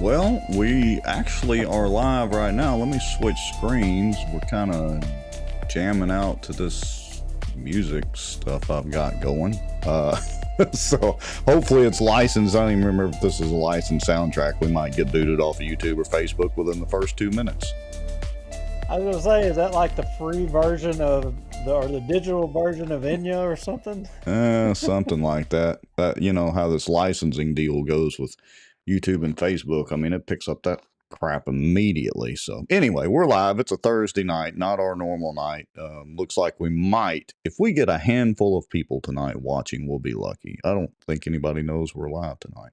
Well, we actually are live right now. Let me switch screens. We're kind of jamming out to this music stuff I've got going. So hopefully it's licensed. I don't even remember if this is a licensed soundtrack. We might get booted off of YouTube or Facebook within the first 2 minutes. I was gonna say, is that like the free version of the digital version of Enya or something? Something like that. You know how this licensing deal goes with YouTube and Facebook. I mean, it picks up that crap immediately. So anyway, we're live. It's a Thursday night, not our normal night. Looks like we might, if we get a handful of people tonight watching, we'll be lucky. I don't think anybody knows we're live tonight.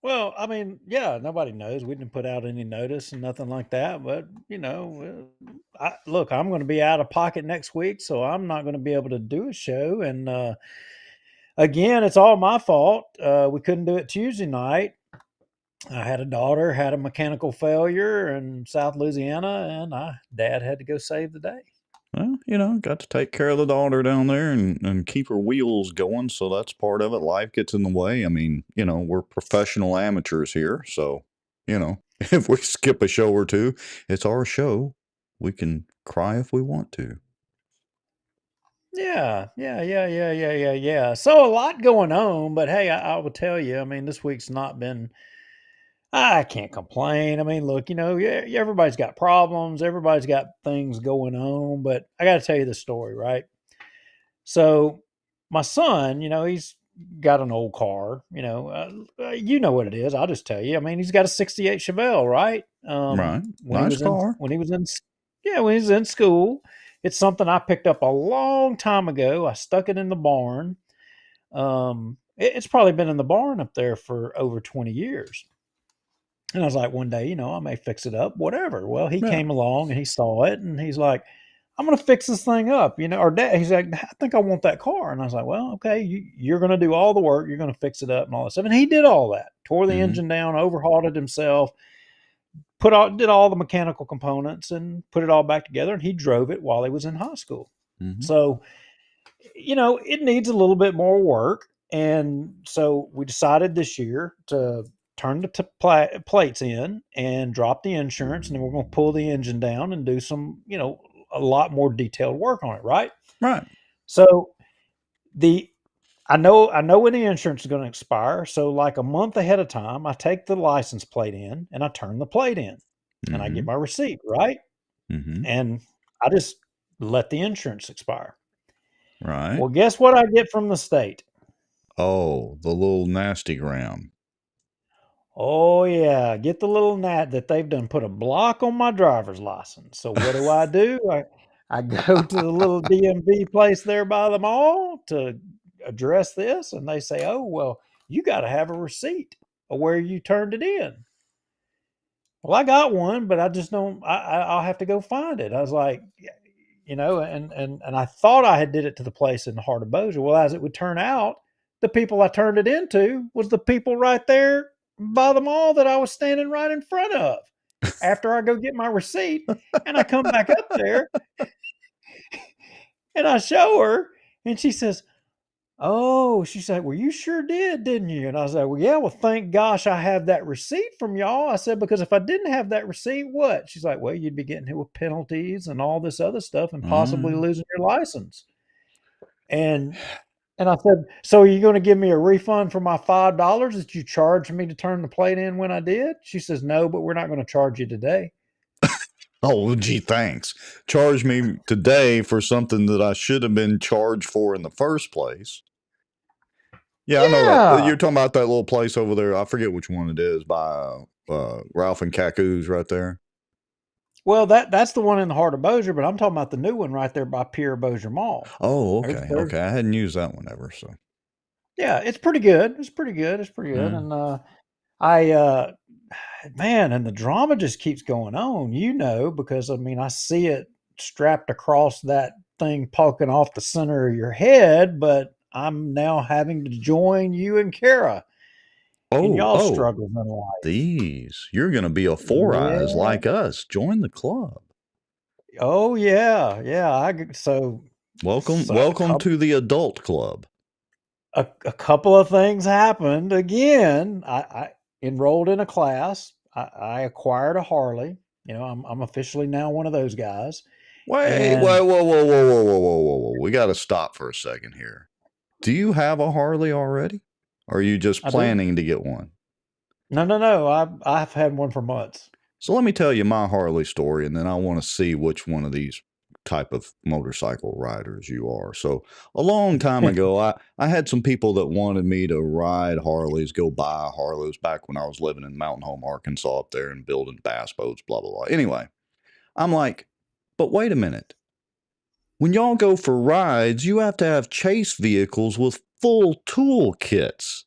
Well, I mean, yeah, nobody knows. We didn't put out any notice and nothing like that. But look, I'm going to be out of pocket next week, so I'm not going to be able to do a show. And again, it's all my fault. We couldn't do it Tuesday night. I had a daughter, had a mechanical failure in South Louisiana, and Dad had to go save the day. Well, got to take care of the daughter down there and keep her wheels going. So that's part of it. Life gets in the way. I mean, we're professional amateurs here. So, if we skip a show or two, it's our show. We can cry if we want to. Yeah. So a lot going on, but hey, I will tell you, I mean, this week's not been, I can't complain. I mean, look, everybody's got problems, everybody's got things going on, but I got to tell you the story, right? So my son, he's got an old car, you know what it is. I'll just tell you. I mean, he's got a 68 Chevelle, right? Right. When Nice car. when he was in school, it's something I picked up a long time ago. I stuck it in the barn. It's probably been in the barn up there for over 20 years. And I was like, one day, I may fix it up, whatever. Well, he Yeah. came along and he saw it and he's like, I'm going to fix this thing up, or Dad, he's like, I think I want that car. And I was like, well, okay, you're going to do all the work. You're going to fix it up and all that stuff. And he did all that, tore the engine down, overhauled it himself, did all the mechanical components and put it all back together. And he drove it while he was in high school. So, it needs a little bit more work. And so we decided this year to turn the plates in and drop the insurance. And then we're going to pull the engine down and do some, a lot more detailed work on it. Right. Right. So I know when the insurance is going to expire. So like a month ahead of time, I take the license plate in and I turn the plate in and I get my receipt. Right. And I just let the insurance expire. Right. Well, guess what I get from the state? Oh, the little nasty gram. Oh yeah, get the little gnat that they've done put a block on my driver's license. So what do? I go to the little DMV place there by the mall to address this, and they say, "Oh well, you got to have a receipt of where you turned it in." Well, I got one, but I just don't. I'll have to go find it. I was like, and I thought I had did it to the place in the heart of Bossier. Well, as it would turn out, the people I turned it into was the people right there by the mall that I was standing right in front of. After I go get my receipt, and I come back up there, and I show her, and she says, "Oh," she's like, "Well, you sure did, didn't you?" And I was like, "Well, yeah. Well, thank gosh I have that receipt from y'all." I said, "Because if I didn't have that receipt, what?" She's like, "Well, you'd be getting hit with penalties and all this other stuff, and possibly losing your license." And I said, "So are you going to give me a refund for my $5 that you charged me to turn the plate in when I did?" She says, "No, but we're not going to charge you today." Oh, gee, thanks. Charge me today for something that I should have been charged for in the first place. Yeah, I know that. You're talking about that little place over there. I forget which one it is by Ralph and Cacoo's right there. Well, that's the one in the heart of Bossier, but I'm talking about the new one right there by Pier Bossier Mall. Oh, okay. Okay. I hadn't used that one ever, so. Yeah, it's pretty good. It's pretty good. And man, and the drama just keeps going on, because I mean, I see it strapped across that thing poking off the center of your head, but I'm now having to join you and Kara in y'all struggles in life. You're going to be a Four Eyes like us. Join the club. Oh yeah. Welcome to the adult club. A couple of things happened again. enrolled in a class. I acquired a Harley. I'm officially now one of those guys. Wait, And whoa, whoa, whoa, whoa, whoa, whoa, whoa, whoa, whoa. We got to stop for a second here. Do you have a Harley already? Or are you just I do. planning to get one? No. I've had one for months. So let me tell you my Harley story, and then I want to see which one of these type of motorcycle riders you are. So a long time ago, I had some people that wanted me to ride Harleys, go buy Harleys back when I was living in Mountain Home, Arkansas up there and building bass boats, blah, blah, blah. Anyway, I'm like, but wait a minute. When y'all go for rides, you have to have chase vehicles with full tool kits.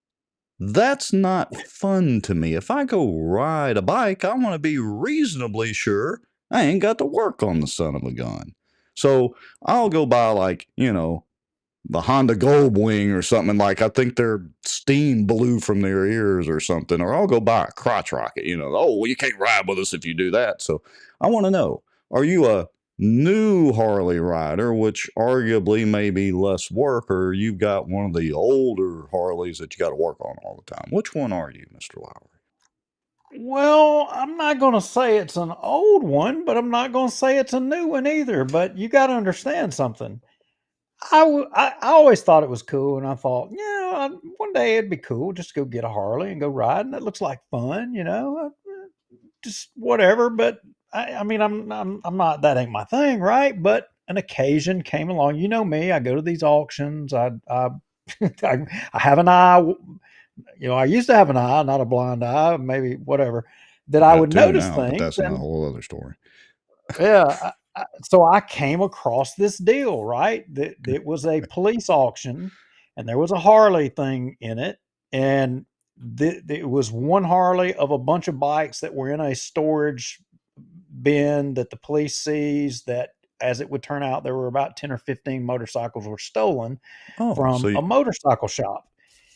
That's not fun to me. If I go ride a bike, I want to be reasonably sure I ain't got to work on the son of a gun. So I'll go buy, like, the Honda Goldwing or something. Like, I think their steam blew from their ears or something. Or I'll go buy a crotch rocket. Oh, well, you can't ride with us if you do that. So I want to know, are you a new Harley rider, which arguably may be less work, or you've got one of the older Harleys that you got to work on all the time? Which one are you, Mr. Lowry? Well, I'm not going to say it's an old one, but I'm not going to say it's a new one either. But you got to understand something. I always thought it was cool, and I thought, one day it'd be cool just to go get a Harley and go riding. That looks like fun, just whatever. But I mean, I'm not. That ain't my thing, right? But an occasion came along. You know me. I go to these auctions. I have an eye. I used to have an eye, not a blind eye, maybe whatever, that I Got would two notice now, but things. that's a And whole other story. yeah, so I came across this deal, right? That it was a police auction, and there was a Harley thing in it, and it was one Harley of a bunch of bikes that were in a storage bin that the police seized. That, as it would turn out, there were about 10 or 15 motorcycles were stolen Oh, from so a motorcycle shop,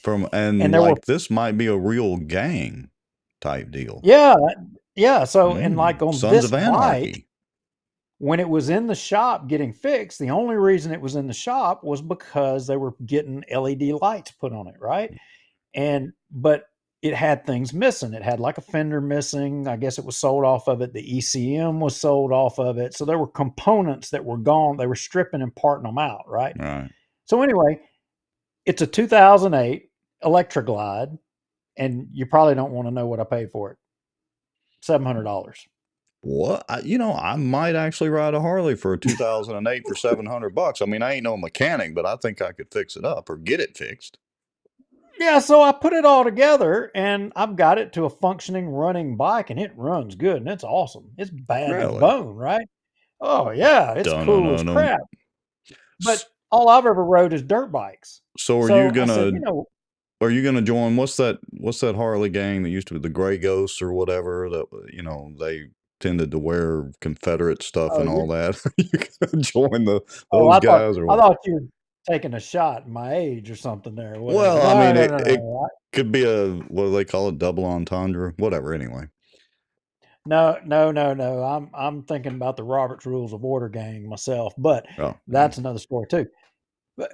and and there were like this might be a real gang type deal. yeah, yeah. So, and like on Sons this of bike, Anarchy. when it was in the shop getting fixed, the only reason it was in the shop was because they were getting LED lights put on it, right? But it had things missing. It had like a fender missing. I guess it was sold off of it. The ECM was sold off of it. So there were components that were gone. They were stripping and parting them out, right? Right. So anyway, it's a 2008 Electroglide, and you probably don't want to know what I paid for it. $700. What? I might actually ride a Harley for a 2008 for $700. I mean, I ain't no mechanic, but I think I could fix it up or get it fixed. Yeah, so I put it all together, and I've got it to a functioning running bike, and it runs good, and it's awesome. It's bad to the Really? bone, right? Oh yeah, it's Dun, dun, cool as dun, dun. crap. But all I've ever rode is dirt bikes. So So I said, are you gonna join what's that Harley gang that used to be the Gray Ghosts or whatever that they tended to wear Confederate stuff oh, and you all that? Are you gonna join oh, those guys or I what? thought you were taking a shot at my age or something there, or whatever. Well, I No, mean, no, it no, it no. could be a, what do they call it, double entendre, whatever. Anyway. No, no, no, no. I'm thinking about the Robert's Rules of Order gang myself, but Oh, yeah. that's another story too.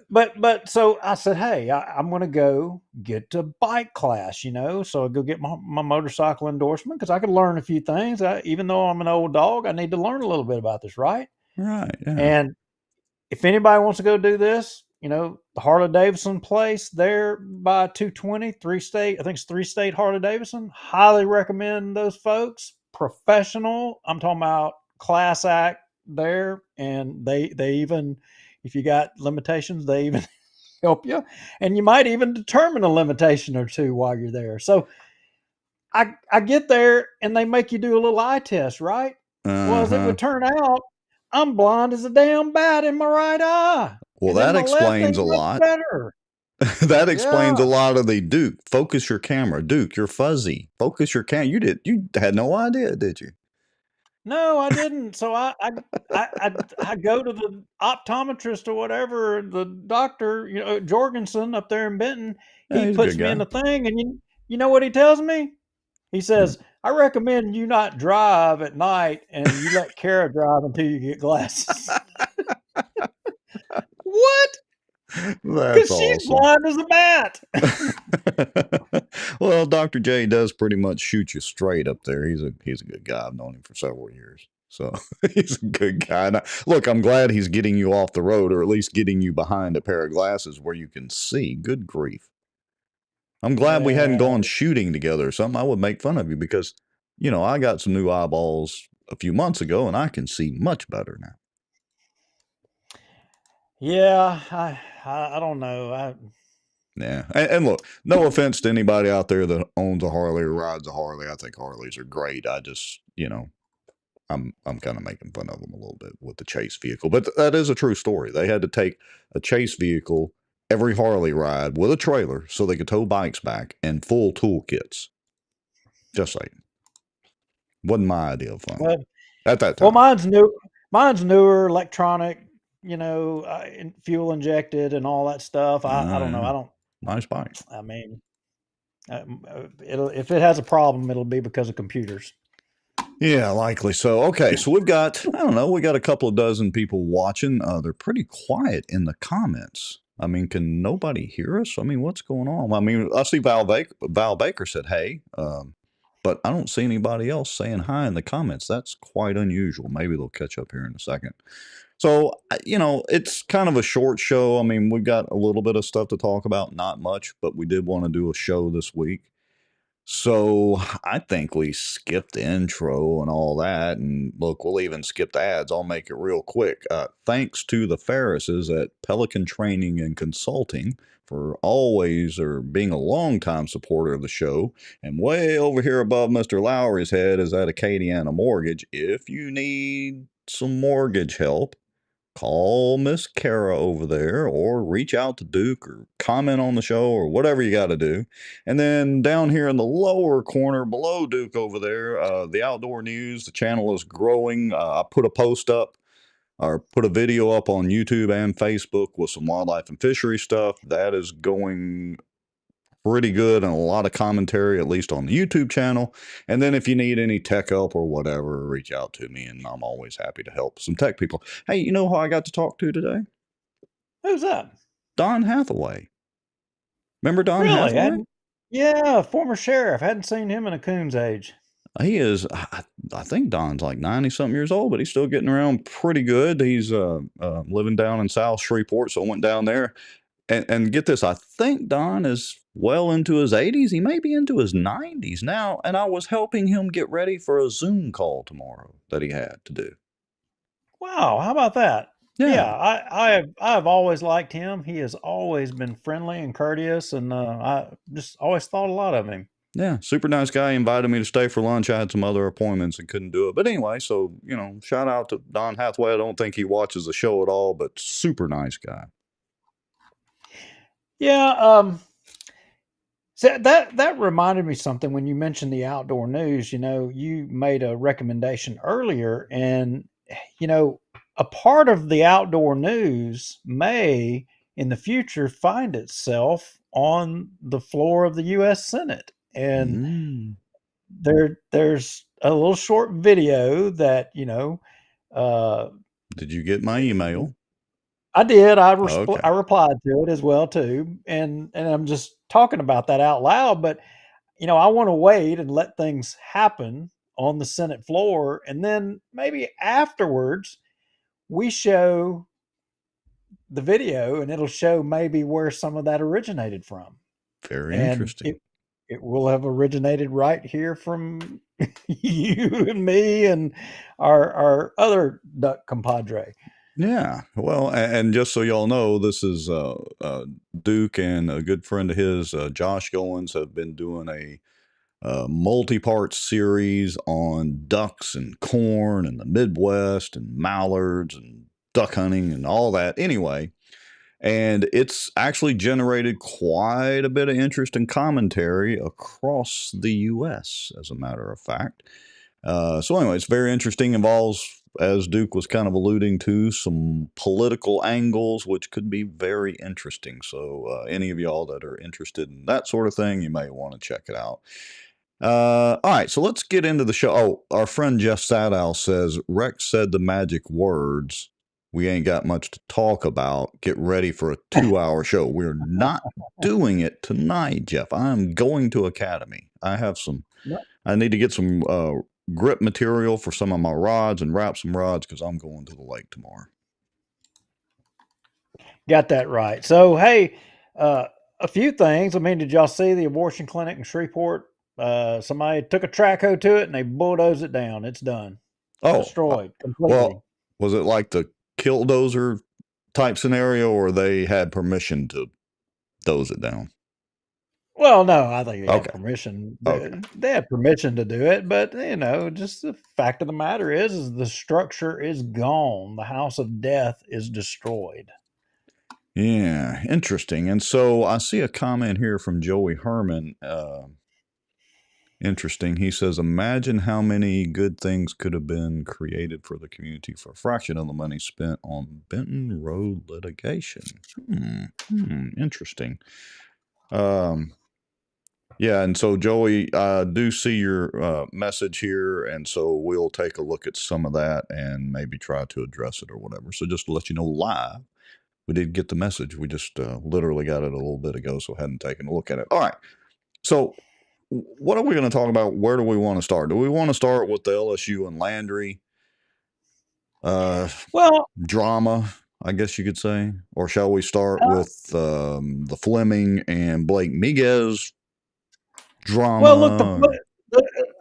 But so I said, hey, I'm going to go get to bike class, So I go get my motorcycle endorsement because I could learn a few things. Even though I'm an old dog, I need to learn a little bit about this, right? Right. Yeah. And if anybody wants to go do this, the Harley Davidson place there by 220, state, I think it's 3 state Harley Davidson. Highly recommend those folks. Professional. I'm talking about class act there. And they even, if you got limitations, they even help you. And you might even determine a limitation or two while you're there. So I get there and they make you do a little eye test, right? Well, as it Uh-huh. would turn out, I'm blind as a damn bat in my right eye. Well, And then that my left explains ain't a much lot. better. That explains a Yeah. lot of the Duke. Focus your camera. Duke, you're fuzzy. Focus your camera. You had no idea, did you? No, I didn't. So I go to the optometrist or whatever, the doctor, Jorgensen up there in Benton. Yeah, He he's a puts good me in guy. the thing, and you know what he tells me? He Hmm. says, I recommend you not drive at night and you let Kara drive until you get glasses. What? That's Because she's awesome. blind as a bat. Well, Dr. J does pretty much shoot you straight up there. He's a good guy. I've known him for several years. So he's a good guy. And look, I'm glad he's getting you off the road, or at least getting you behind a pair of glasses where you can see. Good grief. I'm glad we hadn't Yeah. gone shooting together or something. I would make fun of you because, I got some new eyeballs a few months ago and I can see much better now. Yeah, I don't know. Yeah. And look, no offense to anybody out there that owns a Harley or rides a Harley. I think Harleys are great. I just, I'm kind of making fun of them a little bit with the chase vehicle. But that is a true story. They had to take a chase vehicle every Harley ride with a trailer so they could tow bikes back and full toolkits. Just saying. Wasn't my idea of fun well, at that well, time. mine's newer, electronic, fuel injected and all that stuff. I don't know. Yeah. I don't. Nice bike. I mean, it'll if it has a problem, it'll be because of computers. Yeah, likely so. Okay, so we've got, I don't know, we got a couple of dozen people watching. They're pretty quiet in the comments. I mean, can nobody hear us? I mean, what's going on? I mean, I see Val Baker said, hey, but I don't see anybody else saying hi in the comments. That's quite unusual. Maybe they'll catch up here in a second. So, it's kind of a short show. I mean, we've got a little bit of stuff to talk about, not much, but we did want to do a show this week. So I think we skipped the intro and all that. And look, we'll even skip the ads. I'll make it real quick. Thanks to the Ferrises at Pelican Training and Consulting for always or being a longtime supporter of the show. And way over here above Mr. Lowry's head is at Acadiana Mortgage. If you need some mortgage help, call Miss Kara over there or reach out to Duke or comment on the show or whatever you got to do. And then down here in the lower corner below Duke over there, the Outdoor News, the channel is growing. I put a post up or put a video up on YouTube and Facebook with some wildlife and fishery stuff. That is going pretty good and a lot of commentary, at least on the YouTube channel. And then if you need any tech help or whatever, reach out to me and I'm always happy to help some tech people. Hey, you know who I got to talk to today? Who's that? Don Hathaway. Remember Don Really? Hathaway? Yeah, former sheriff. Hadn't seen him in a coon's age. He is, I think Don's like 90 something years old, but he's still getting around pretty good. He's living down in South Shreveport, so I went down there. And get this, I think Don is well into his 80s. He may be into his 90s now. And I was helping him get ready for a Zoom call tomorrow that he had to do. Wow, how about that? Yeah, Yeah. I've always liked him. He has always been friendly and courteous, and I just always thought a lot of him. Yeah, super nice guy. He invited me to stay for lunch. I had some other appointments and couldn't do it. But anyway, so, shout out to Don Hathaway. I don't think he watches the show at all, but super nice guy. Yeah, so that reminded me something when you mentioned the outdoor news. You made a recommendation earlier, and a part of the outdoor news may in the future find itself on the floor of the U.S. Senate. And there's a little short video that Did you get my email? I did. I Okay. replied to it as well too, and I'm just talking about that out loud. But I want to wait and let things happen on the Senate floor, and then maybe afterwards we show the video, and it'll show maybe where some of that originated from, Very and interesting. it will have originated right here from you and me and our other duck compadre. Yeah. Well, and just so y'all know, this is Duke and a good friend of his, Josh Goins, have been doing a multi-part series on ducks and corn and the Midwest and mallards and duck hunting and all that. Anyway, and it's actually generated quite a bit of interest and commentary across the U.S., as a matter of fact. So anyway, it's very interesting. Involves, as Duke was kind of alluding to, some political angles, which could be very interesting. So any of y'all that are interested in that sort of thing, you may want to check it out. All right, so let's get into the show. Oh, our friend Jeff Sadow says Rex said the magic words. we ain't got much to talk about. Get ready for a 2-hour show. We're not doing it tonight, Jeff. I'm going to Academy. I need to get some grip material for some of my rods and wrap some rods because I'm going to the lake tomorrow. Got that right. So, hey, a few things. I mean, did y'all see the abortion clinic in Shreveport? Somebody took a track hoe to it and they bulldozed it down. It's done. Oh, Destroyed completely. well, was it like the killdozer type scenario, or they had permission to doze it down? Well, no, I think they had Okay. permission. Okay. They had permission to do it, but just the fact of the matter is the structure is gone. The house of death is destroyed. Yeah, interesting. And so I see a comment here from Joey Herman. Interesting. He says, imagine how many good things could have been created for the community for a fraction of the money spent on Benton Road litigation. Interesting. Yeah, and so Joey, I do see your message here, and so we'll take a look at some of that and maybe try to address it or whatever. So just to let you know live, we did get the message. We just literally got it a little bit ago, so hadn't taken a look at it. All right. So what are we going to talk about? Where do we want to start? Do we want to start with the LSU and Landry Well, drama, I guess you could say? Or shall we start with the Fleming and Blake Miguez drama? well, look,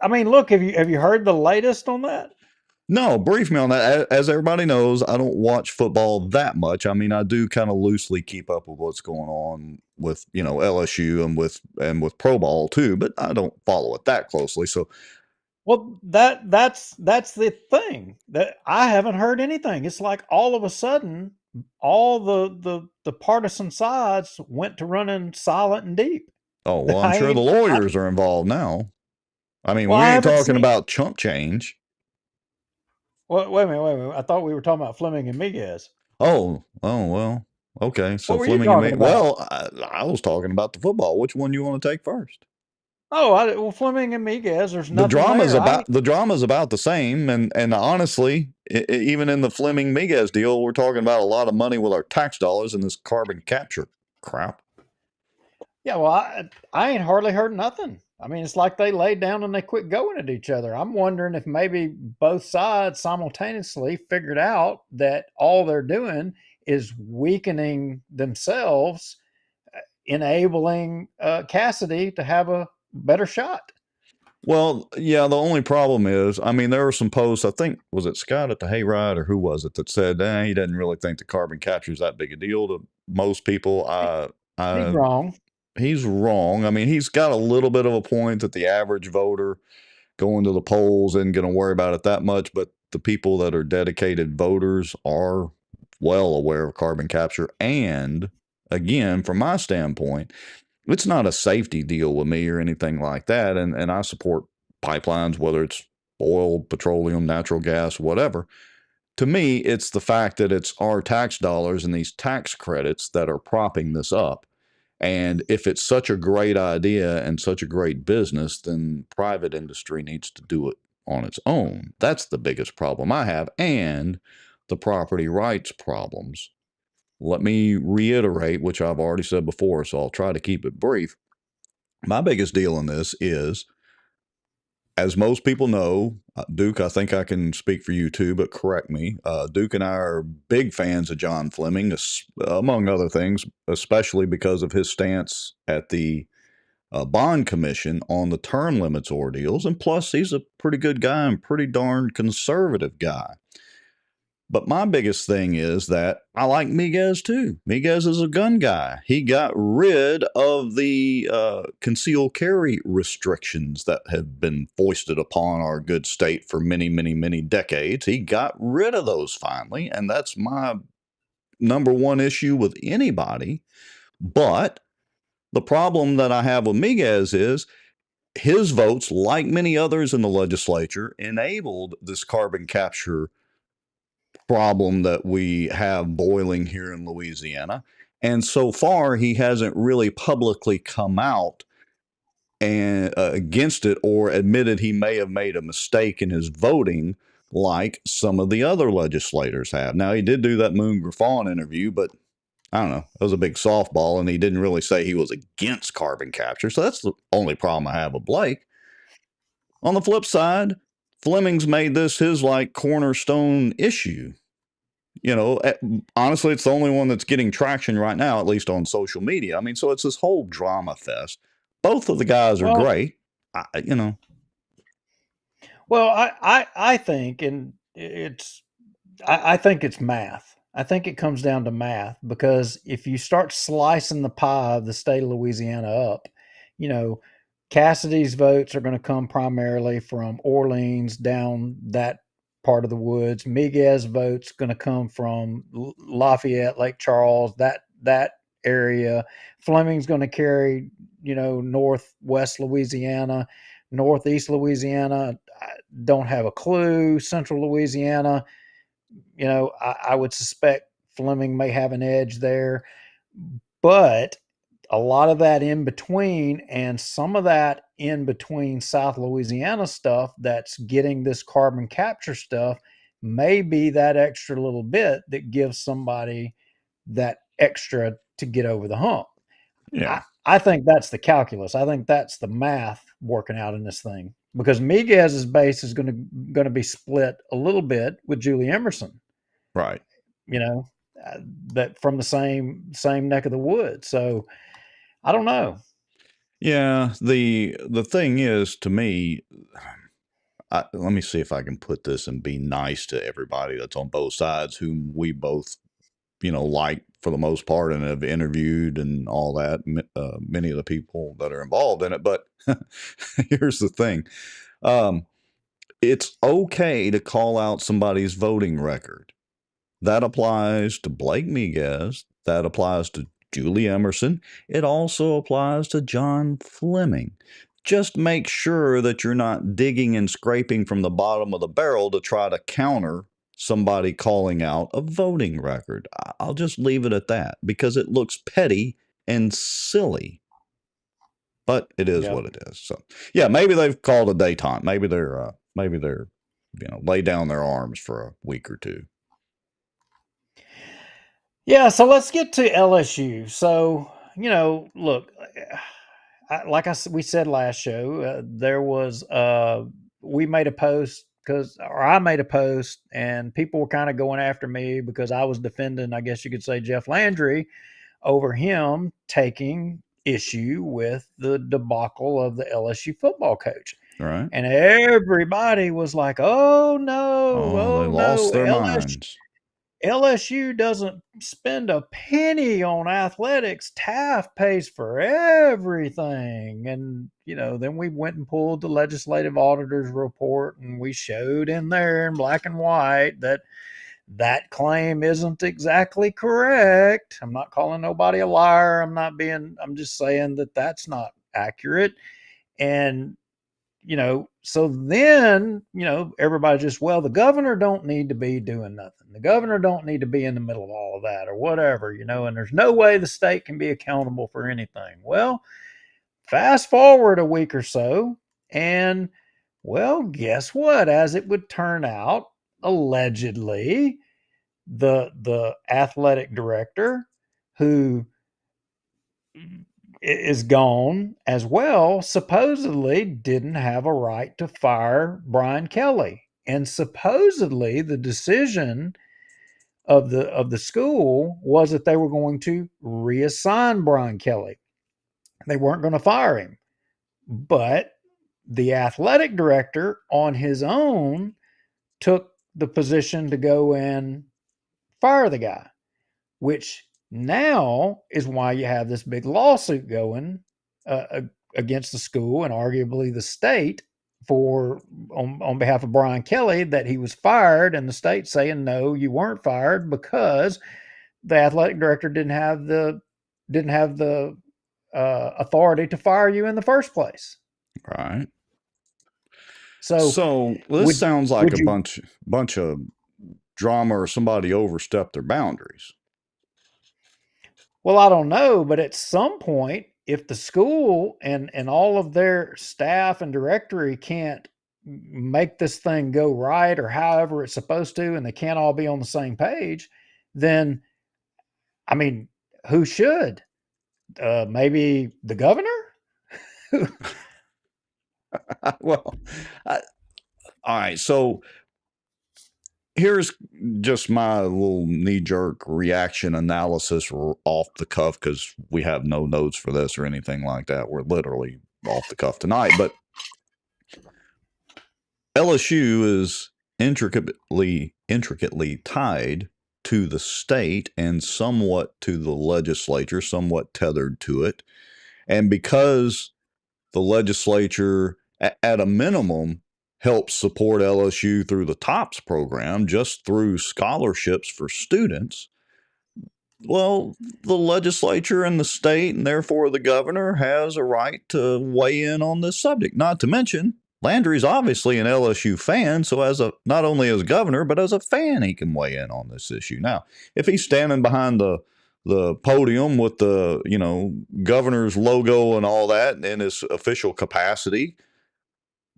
I mean, look, have you heard the latest on that? No, brief me on that. As everybody knows, I don't watch football that much. I mean, I do kind of loosely keep up with what's going on with, LSU and with pro ball too, but I don't follow it that closely. So, Well, that's the thing that I haven't heard anything. It's like all of a sudden, all the partisan sides went to running silent and deep. oh, well, I'm I sure the ain't, lawyers are involved now. I mean, well, we I ain't haven't talking seen. about chump change. Wait a minute, wait a minute. I thought we were talking about Fleming and Miguez. Oh, well, okay. So What were you Fleming and talking me. about? Well, I was talking about the football. Which one you want to take first? Oh, well, Fleming and Miguez. There's The nothing drama's there. about the same, and honestly, even in the Fleming Miguez deal, we're talking about a lot of money with our tax dollars and this carbon capture crap. Yeah, well, I ain't hardly heard nothing. I mean, it's like they laid down and they quit going at each other. I'm wondering if maybe both sides simultaneously figured out that all they're doing is weakening themselves, enabling Cassidy to have a better shot. Well, yeah, the only problem is, I mean, there were some posts, I think, was it Scott at the Hayride or who was it that said, he doesn't really think the carbon capture is that big a deal to most people. He's wrong. He's wrong. I mean, he's got a little bit of a point that the average voter going to the polls isn't going to worry about it that much, but the people that are dedicated voters are well aware of carbon capture. And again, from my standpoint, it's not a safety deal with me or anything like that. And I support pipelines, whether it's oil, petroleum, natural gas, whatever. To me, it's the fact that it's our tax dollars and these tax credits that are propping this up. And if it's such a great idea and such a great business, then private industry needs to do it on its own. That's the biggest problem I have, and the property rights problems. Let me reiterate, which I've already said before, so I'll try to keep it brief. My biggest deal in this is, as most people know, Duke, I think I can speak for you too, but correct me. Duke and I are big fans of John Fleming, among other things, especially because of his stance at the bond commission on the term limits ordeals. And plus, he's a pretty good guy and pretty darn conservative guy. But my biggest thing is that I like Miguez too. Miguez is a gun guy. He got rid of the concealed carry restrictions that have been foisted upon our good state for many, many, many decades. He got rid of those finally, and that's my number one issue with anybody. But the problem that I have with Miguez is his votes, like many others in the legislature, enabled this carbon capture problem that we have boiling here in Louisiana. And so far, he hasn't really publicly come out and against it or admitted he may have made a mistake in his voting like some of the other legislators have. Now, he did do that Moon Griffon interview, but I don't know. It was a big softball, and he didn't really say he was against carbon capture. So that's the only problem I have with Blake. On the flip side, Fleming's made this his like cornerstone issue. Honestly, it's the only one that's getting traction right now, at least on social media. I mean, so it's this whole drama fest. Both of the guys are Well, great. I, you know, well, I think, and I think it's math. I think it comes down to math because if you start slicing the pie of the state of Louisiana up, you know, Cassidy's votes are going to come primarily from Orleans down that part of the woods. Miguez votes going to come from Lafayette, Lake Charles, that area. Fleming's going to carry, northwest Louisiana, northeast Louisiana. I don't have a clue. Central Louisiana, I would suspect Fleming may have an edge there, but a lot of that in between and some of that in between South Louisiana stuff that's getting this carbon capture stuff may be that extra little bit that gives somebody that extra to get over the hump. yeah, I think that's the calculus. I think that's the math working out in this thing because Miguez's base is going to be split a little bit with Julie Emerson, right. you know, that from the same neck of the woods. So I don't know. Yeah, the thing is, to me, let me see if I can put this and be nice to everybody that's on both sides, whom we both, like for the most part and have interviewed and all that. Many of the people that are involved in it, but here's the thing: it's okay to call out somebody's voting record. That applies to Blake Miguez. That applies to Julie Emerson. It also applies to John Fleming. Just make sure that you're not digging and scraping from the bottom of the barrel to try to counter somebody calling out a voting record. I'll just leave it at that because it looks petty and silly, but it is Yep. what it is. So, yeah, maybe they've called a detente. Maybe they're lay down their arms for a week or two. Yeah. So let's get to LSU. So, look, we said last show, there was, we made a post or I made a post and people were kind of going after me because I was defending, I guess you could say, Jeff Landry over him taking issue with the debacle of the LSU football coach. All right. And everybody was like, oh no, Oh, they oh lost no, their minds. LSU doesn't spend a penny on athletics. Taft pays for everything. And, then we went and pulled the legislative auditor's report and we showed in there in black and white that claim isn't exactly correct. I'm not calling nobody a liar. I'm just saying that that's not accurate. And so then, everybody just, well, the governor don't need to be doing nothing. The governor don't need to be in the middle of all of that or whatever, and there's no way the state can be accountable for anything. Well, fast forward a week or so, and well, guess what? As it would turn out, allegedly, the athletic director who is gone as well, supposedly didn't have a right to fire Brian Kelly. And supposedly the decision of the school was that they were going to reassign Brian Kelly. They weren't going to fire him. But the athletic director on his own took the position to go and fire the guy, which now is why you have this big lawsuit going against the school and arguably the state on behalf of Brian Kelly that he was fired, and the state saying no, you weren't fired because the athletic director didn't have the authority to fire you in the first place. Right. So So this would sounds like would a you bunch of drama or somebody overstepped their boundaries. Well, I don't know, but at some point, if the school and all of their staff and directory can't make this thing go right or however it's supposed to, and they can't all be on the same page, then I mean, who should? Maybe the governor? Well, I, all right. So here's just my little knee jerk reaction analysis off the cuff, because we have no notes for this or anything like that. We're literally off the cuff tonight. But LSU is intricately tied to the state and somewhat to the legislature, somewhat tethered to it. And because the legislature, at a minimum, helps support LSU through the TOPS program, just through scholarships for students, well, the legislature and the state, and therefore the governor, has a right to weigh in on this subject. Not to mention, Landry's obviously an LSU fan, so not only as governor, but as a fan, he can weigh in on this issue. Now, if he's standing behind the podium with the governor's logo and all that in his official capacity,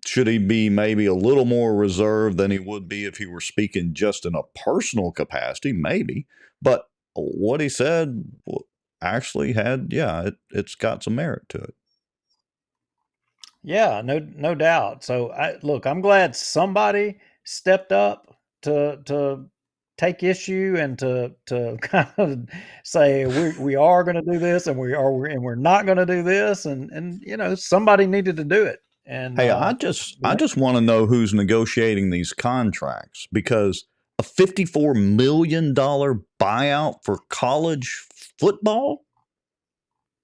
should he be maybe a little more reserved than he would be if he were speaking just in a personal capacity? Maybe. But what he said actually it's got some merit to it. Yeah, no doubt. So look, I'm glad somebody stepped up to take issue and to kind of say we are going to do this, and we're not going to do this, and somebody needed to do it. And hey, I just want to know who's negotiating these contracts, because a $54 million buyout for college football?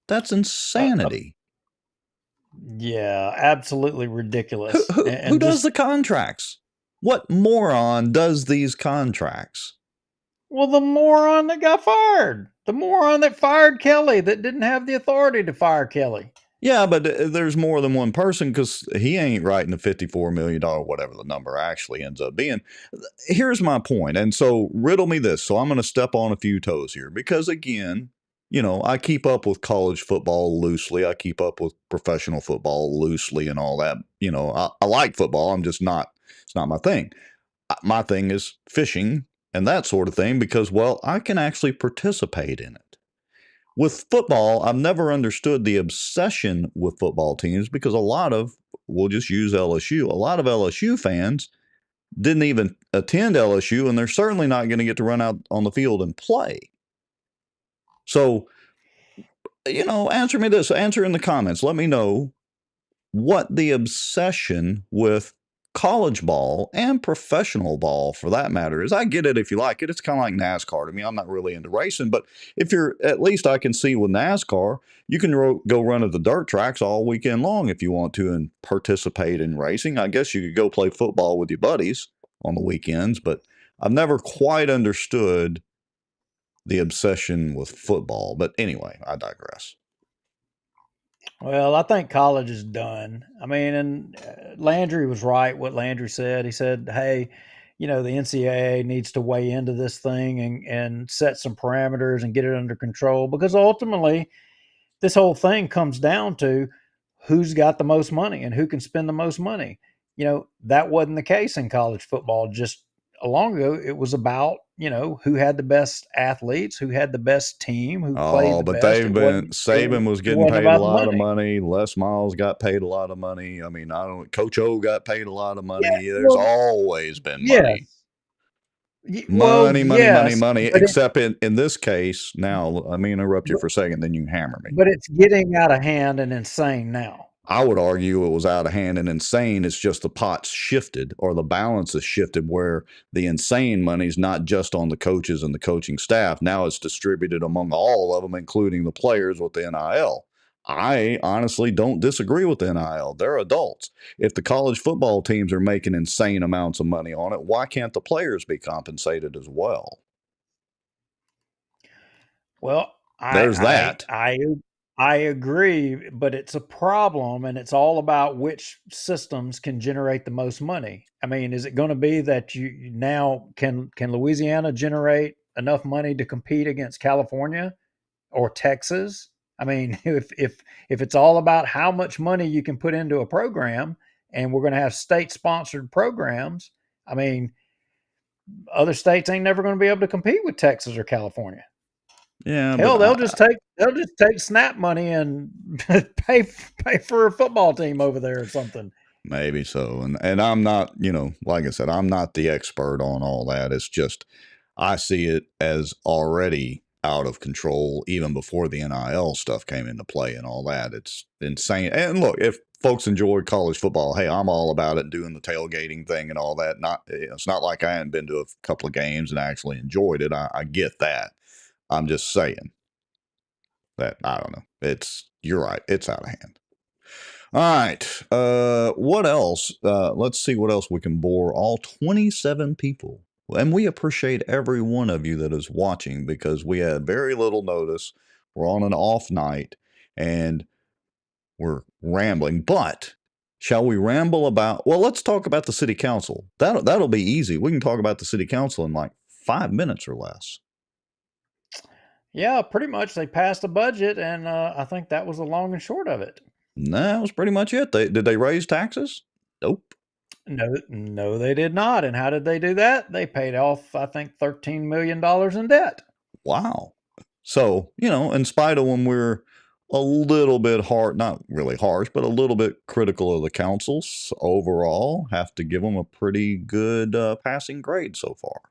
That's insanity. Yeah, absolutely ridiculous. Who does the contracts? What moron does these contracts? Well, the moron that got fired. The moron that fired Kelly, that didn't have the authority to fire Kelly. Yeah, but there's more than one person, because he ain't writing the $54 million, whatever the number actually ends up being. Here's my point. And so riddle me this. So I'm going to step on a few toes here, because again, I keep up with college football loosely. I keep up with professional football loosely and all that. I like football. It's not my thing. My thing is fishing and that sort of thing, because, well, I can actually participate in it. With football, I've never understood the obsession with football teams, because we'll just use LSU, a lot of LSU fans didn't even attend LSU, and they're certainly not going to get to run out on the field and play. So, answer me this. Answer in the comments. Let me know what the obsession with college ball and professional ball, for that matter, is. I get it if you like it. It's kind of like NASCAR to me. I'm not really into racing, but if you're, at least I can see with NASCAR, you can go run at the dirt tracks all weekend long if you want to and participate in racing. I guess you could go play football with your buddies on the weekends, but I've never quite understood the obsession with football. But anyway, I digress. Well, I think college is done. I mean, and Landry was right what Landry said. He said, hey, the NCAA needs to weigh into this thing and set some parameters and get it under control, because ultimately this whole thing comes down to who's got the most money and who can spend the most money. That wasn't the case in college football just long ago. It was about, who had the best athletes, who had the best team, who played the best. Saban was getting paid a lot of money. Les Miles got paid a lot of money. I mean, Coach O got paid a lot of money. Yeah, There's always been money. Money. Except in this case, now, let me interrupt you for a second, then you can hammer me. But it's getting out of hand and insane now. I would argue it was out of hand and insane. It's just the pot's shifted, or the balance is shifted, where the insane money's not just on the coaches and the coaching staff. Now it's distributed among all of them, including the players with the NIL. I honestly don't disagree with the NIL. They're adults. If the college football teams are making insane amounts of money on it, why can't the players be compensated as well? Well, there's that. I agree, but it's a problem, and it's all about which systems can generate the most money. I mean, is it going to be that you now can Louisiana generate enough money to compete against California or Texas? I mean, if it's all about how much money you can put into a program, and we're going to have state-sponsored programs. I mean, other states ain't never going to be able to compete with Texas or California. Yeah, but Hell, they'll just take SNAP money and pay for a football team over there or something. maybe so. And I'm not, like I said, I'm not the expert on all that. It's just I see it as already out of control even before the NIL stuff came into play and all that. It's insane. And look, if folks enjoy college football, hey, I'm all about it, doing the tailgating thing and all that. It's not like I hadn't been to a couple of games and actually enjoyed it. I get that. I'm just saying that I don't know. You're right. It's out of hand. All right. What else? Let's see what else we can bore all 27 people. And we appreciate every one of you that is watching because we had very little notice. We're on an off night and we're rambling. But shall we ramble about? Well, let's talk about the city council. That'll be easy. We can talk about the city council in like 5 minutes or less. Yeah, pretty much. They passed a budget, and I think that was the long and short of it. That was pretty much it. Did they raise taxes? Nope. No, they did not. And how did they do that? They paid off, I think, $13 million in debt. Wow. So, in spite of when we're a little bit hard, not really harsh, but a little bit critical of the councils overall, have to give them a pretty good passing grade so far.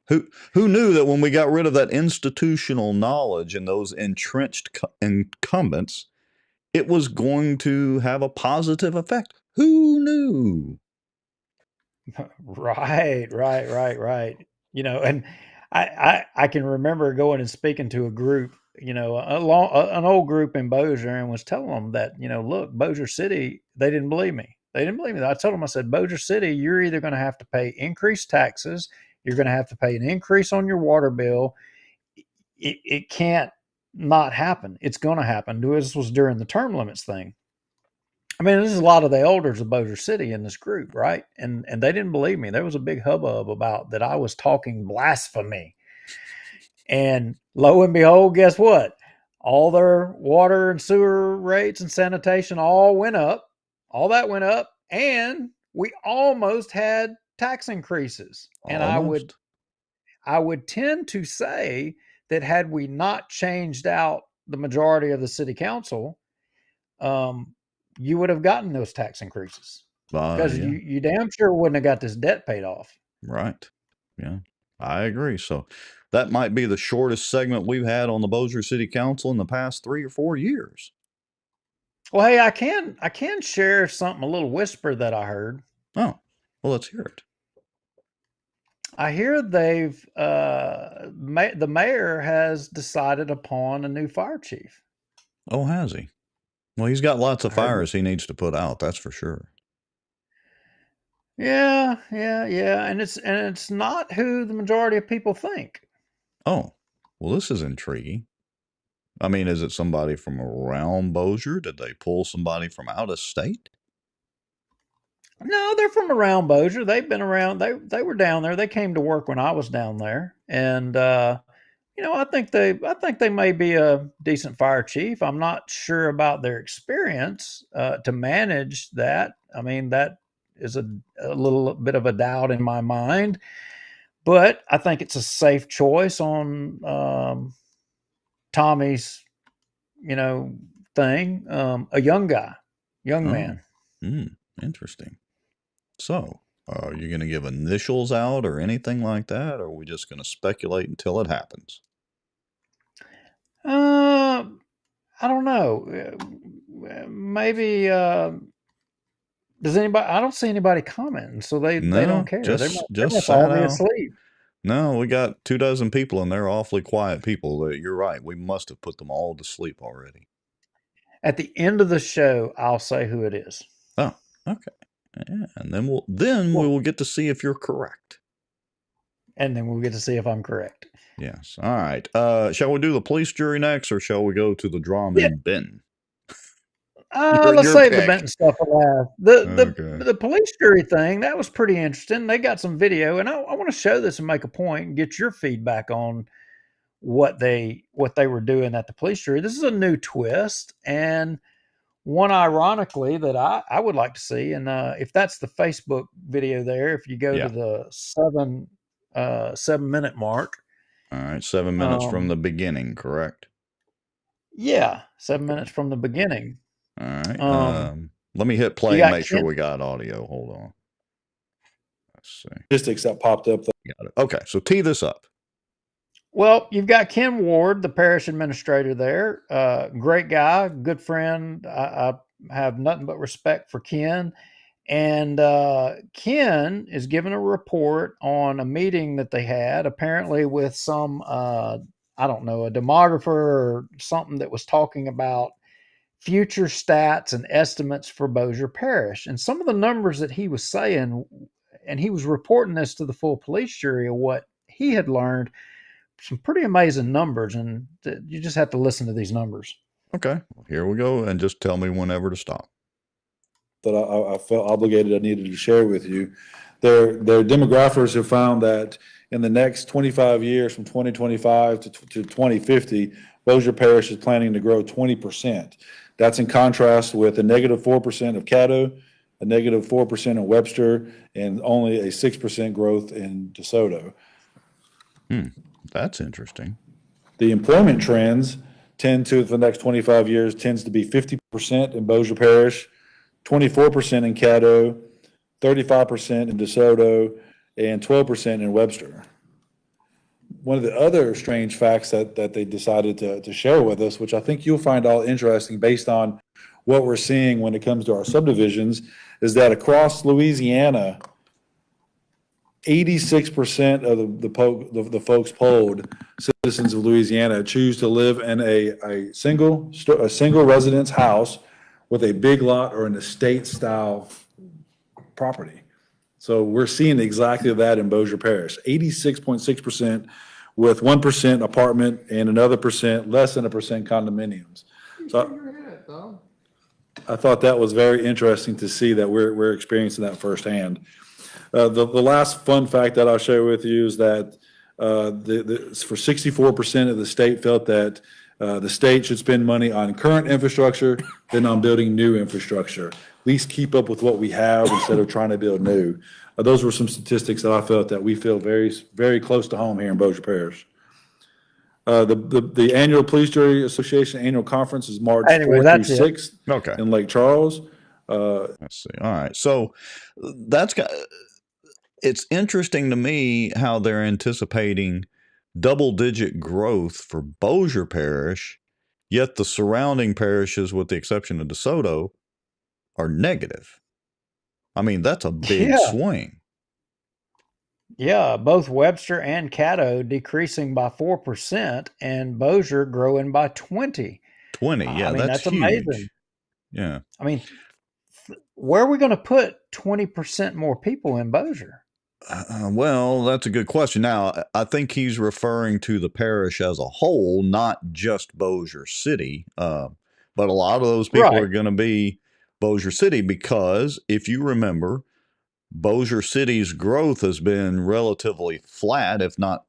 Who knew that when we got rid of that institutional knowledge and those entrenched incumbents, it was going to have a positive effect? Who knew? Right. And I can remember going and speaking to a group, an old group in Bossier, and was telling them that, look, Bossier City, they didn't believe me. I told them, I said, Bossier City, you're either going to have to pay increased taxes, you're going to have to pay an increase on your water bill. It can't not happen. It's going to happen. This was during the term limits thing. I mean, this is a lot of the elders of Bossier City in this group, right? And they didn't believe me. There was a big hubbub about that I was talking blasphemy. And lo and behold, guess what? All their water and sewer rates and sanitation all went up. All that went up. And we almost had tax increases. And Almost. I would tend to say that had we not changed out the majority of the city council, you would have gotten those tax increases because Yeah. you damn sure wouldn't have got this debt paid off. Right. Yeah, I agree. So that might be the shortest segment we've had on the Bossier City Council in the past 3 or 4 years. Well, hey, I can share something, a little whisper that I heard. Oh, well, let's hear it. I hear they've the mayor has decided upon a new fire chief. Oh, has he? Well, he's got lots of I heard fires he needs to put out. That's for sure. Yeah, and it's not who the majority of people think. Oh, well, this is intriguing. I mean, is it somebody from around Bossier? Did they pull somebody from out of state? No, they're from around Bossier. They've been around. They were down there. They came to work when I was down there, and I think they may be a decent fire chief. I'm not sure about their experience to manage that. I mean, that is a little bit of a doubt in my mind, but I think it's a safe choice on Tommy's, thing. A young guy, young man. Interesting. So, are you going to give initials out or anything like that, or are we just going to speculate until it happens? I don't know. Maybe does anybody? I don't see anybody commenting, so they don't care. They must all be asleep. No, we got 24 people, and they're awfully quiet people. You're right. We must have put them all to sleep already. At the end of the show, I'll say who it is. Oh, okay. Yeah, and then we will get to see if you're correct. And then we'll get to see if I'm correct. Yes. All right. Shall we do the police jury next, or shall we go to the drama in Benton? Let's save the Benton stuff for last. The police jury thing, that was pretty interesting. They got some video, and I want to show this and make a point and get your feedback on what they were doing at the police jury. This is a new twist, and one ironically that I would like to see, and if that's the Facebook video there, if you go to Yeah. the 7 minute mark. All right. 7 minutes from the beginning, correct? Yeah, 7 minutes Okay. from the beginning. All right. Um, Let me hit you play and got make sure Ken. we got audio. Hold on. Let's see. Statistics that popped up. Got it. Okay. So tee this up. Well, you've got Ken Ward, the parish administrator there. Great guy, good friend. I have nothing but respect for Ken. And Ken is giving a report on a meeting that they had, apparently with some, I don't know, a demographer or something that was talking about future stats and estimates for Bossier Parish. And some of the numbers that he was saying, and he was reporting this to the full police jury of what he had learned, some pretty amazing numbers. And you just have to listen to these numbers. Okay. Well, here we go. And just tell me whenever to stop. That I felt obligated, I needed to share with you. Their demographers have found that in the next 25 years, from 2025 to 2050, Bossier Parish is planning to grow 20%. That's in contrast with a negative 4% of Caddo, a negative 4% in Webster, and only a 6% growth in DeSoto. That's interesting. The employment trends tend to, for the next 25 years, tends to be 50% in Bossier Parish, 24% in Caddo, 35% in DeSoto, and 12% in Webster. One of the other strange facts that they decided to share with us, which I think you'll find all interesting based on what we're seeing when it comes to our subdivisions, is that across Louisiana, 86% of the folks polled, citizens of Louisiana, choose to live in a single residence house with a big lot or an estate style property. So we're seeing exactly that in Bossier Parish, 86.6% with 1% apartment and another percent, less than a percent condominiums. So I thought that was very interesting to see that we're experiencing that firsthand. The last fun fact that I'll share with you is that for 64% of the state felt that the state should spend money on current infrastructure than on building new infrastructure. At least keep up with what we have instead of trying to build new. Those were some statistics that I felt that we feel very, very close to home here in Bossier Parish. The annual Police Jury Association annual conference is March 4th through 6th Okay. in Lake Charles. Let's see. All right. So it's interesting to me how they're anticipating double-digit growth for Bossier Parish, yet the surrounding parishes, with the exception of DeSoto, are negative. I mean, that's a big swing. Yeah, both Webster and Caddo decreasing by 4% and Bossier growing by 20. 20, yeah, I mean, that's huge. amazing. Yeah. I mean, where are we going to put 20% more people in Bossier? Well, that's a good question. Now, I think he's referring to the parish as a whole, not just Bossier City. But a lot of those people are going to be Bossier City because, if you remember, Bossier City's growth has been relatively flat, if not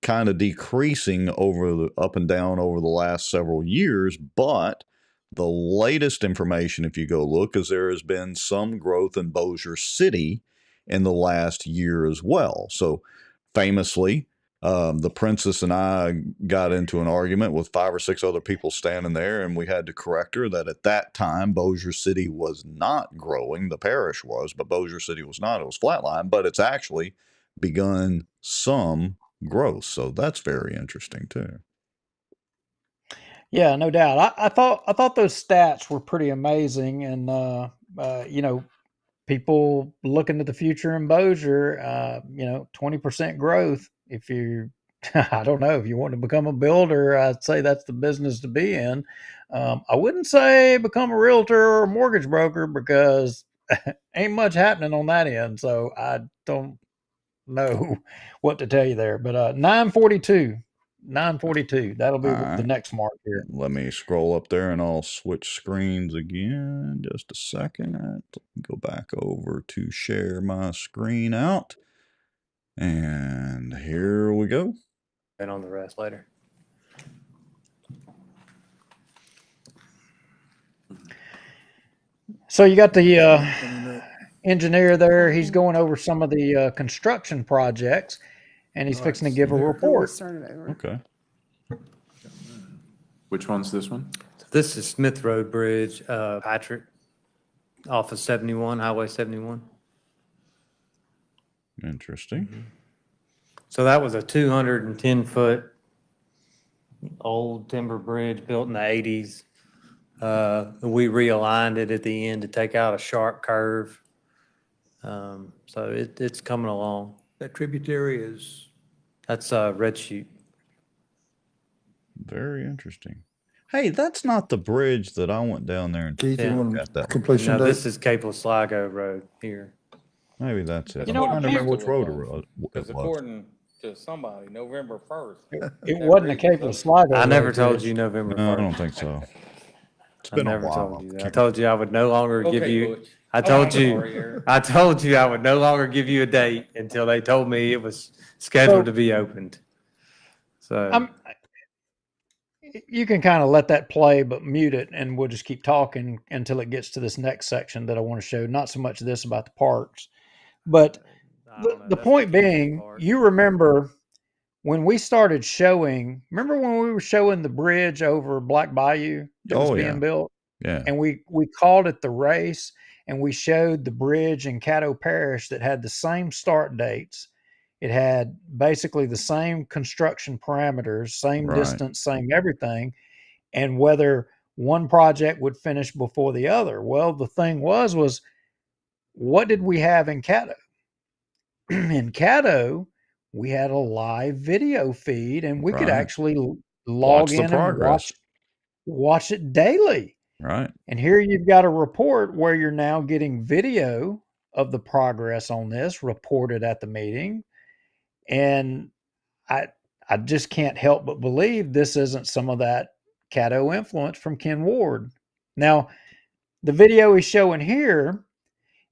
kind of decreasing up and down over the last several years. But the latest information, if you go look, is there has been some growth in Bossier City in the last year as well. So famously, the princess and I got into an argument with 5 or 6 other people standing there, and we had to correct her that at that time, Bossier City was not growing. The parish was, but Bossier City was not. It was flatline, but it's actually begun some growth. So that's very interesting too. Yeah, no doubt. I thought those stats were pretty amazing, and people looking at the future in Bossier, 20% growth. If you, I don't know, if you want to become a builder, I'd say that's the business to be in. I wouldn't say become a realtor or a mortgage broker because ain't much happening on that end. So I don't know what to tell you there. But 942. That'll be the next mark here. Let me scroll up there and I'll switch screens again. Just a second. Go back over to share my screen out. And here we go. And on the rest later. So you got the engineer there. He's going over some of the construction projects, and he's fixing to give a report. Okay. Which one's this one? This is Smith Road Bridge, Patrick, off of 71, Highway 71. Interesting. So that was a 210-foot old timber bridge built in the 80s. We realigned it at the end to take out a sharp curve. So it's coming along. That tributary is, That's Red Chute. Very interesting. Hey, that's not the bridge that I went down there and Keith, Yeah. you want got that. completion Now, date? this is Cape Sligo Road here. Maybe that's it. You I'm know, trying to remember which it road was. it Because was. according to somebody, November 1st. It wasn't a Cape of Sligo. I never Road told Bridge. you November 1st. No, I don't think so. It's I been a never while. told you that. I told you I would no longer give Okay, you, Butch. I Oh, told I'm you, sorry, Eric. I told you I would no longer give you a date until they told me it was scheduled to be opened. So, You can kind of let that play, but mute it, and we'll just keep talking until it gets to this next section that I want to show. Not so much this about the parks, but I don't know, the that's point the key being, part. you remember when we started showing, remember when we were showing the bridge over Black Bayou that was Oh, being yeah. built? Yeah. And we called it the race, and we showed the bridge in Caddo Parish that had the same start dates. It had basically the same construction parameters, same Right. distance, same everything, and whether one project would finish before the other. Well, the thing was what did we have in Caddo? In Caddo, we had a live video feed, and we could Right. actually Watch log the in and progress. watch it daily. Right. And here you've got a report where you're now getting video of the progress on this reported at the meeting. And I just can't help but believe this isn't some of that Caddo influence from Ken Ward. Now, the video he's showing here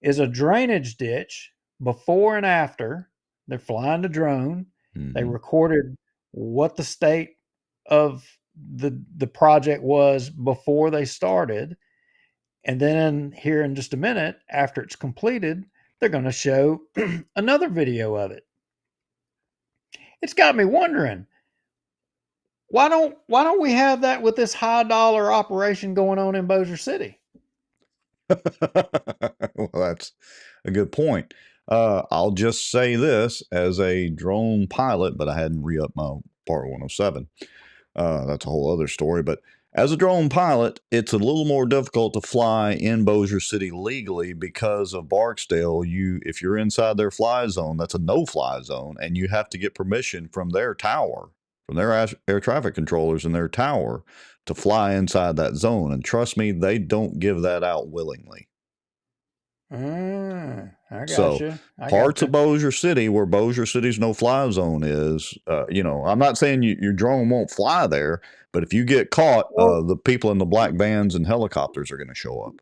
is a drainage ditch before and after. They're flying the drone. They Mhm. recorded what the state of the project was before they started. And then here in just a minute, after it's completed, they're going to show another video of it. It's got me wondering, why don't we have that with this high dollar operation going on in Bossier City? Well, that's a good point. I'll just say this as a drone pilot, but I hadn't re-upped my Part 107. That's a whole other story. But as a drone pilot, it's a little more difficult to fly in Bossier City legally because of Barksdale. If you're inside their fly zone, that's a no-fly zone, and you have to get permission from their tower, from their air traffic controllers in their tower to fly inside that zone. And trust me, they don't give that out willingly. I got So you. parts of Bossier City where Bossier City's no-fly zone is, I'm not saying your drone won't fly there, but if you get caught, the people in the black vans and helicopters are going to show up.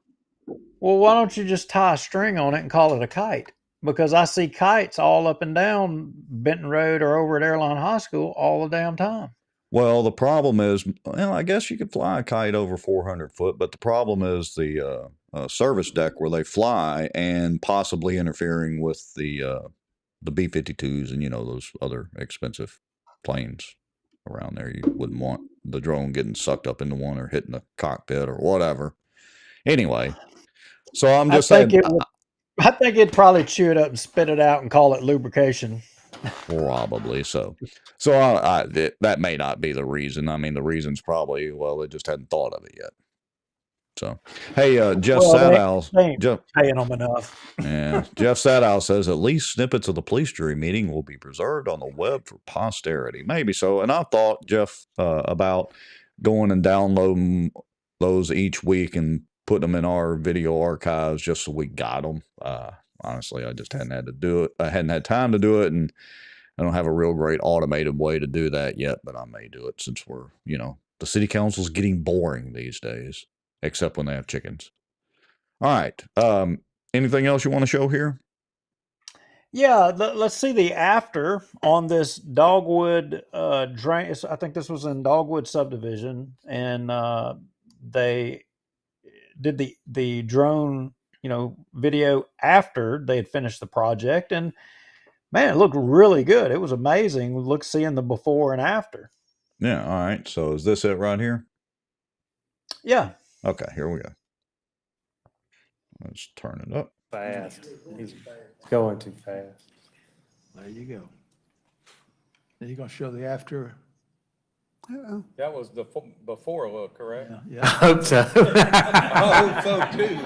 Well, why don't you just tie a string on it and call it a kite? Because I see kites all up and down Benton Road or over at Airline High School all the damn time. Well, the problem is, I guess you could fly a kite over 400 foot, but the problem is the service deck where they fly and possibly interfering with the B-52s and, those other expensive planes around there. You wouldn't want the drone getting sucked up into one or hitting the cockpit or whatever. Anyway, so I'm just saying. I think it'd probably chew it up and spit it out and call it lubrication. Probably so. So that may not be the reason. I mean, the reason's probably, they just hadn't thought of it yet. So, hey, Jeff Sadow. They ain't paying them enough. Yeah, Jeff Sadow says at least snippets of the police jury meeting will be preserved on the web for posterity. Maybe so. And I thought, Jeff, about going and downloading those each week and putting them in our video archives just so we got them. Honestly, I just hadn't had to do it. I hadn't had time to do it, and I don't have a real great automated way to do that yet, but I may do it since we're, the city council's getting boring these days, except when they have chickens. All right. Anything else you want to show here? Yeah, let's see the after on this Dogwood drain. I think this was in Dogwood subdivision, and did the drone, video after they had finished the project, and man, it looked really good. It was amazing. Look, seeing the before and after. Yeah. All right. So is this it right here? Yeah. Okay. Here we go. Let's turn it up. Fast. He's going too fast. There you go. Then you're gonna show the after. That was the before look, correct? I Yeah, hope so. I hope so too.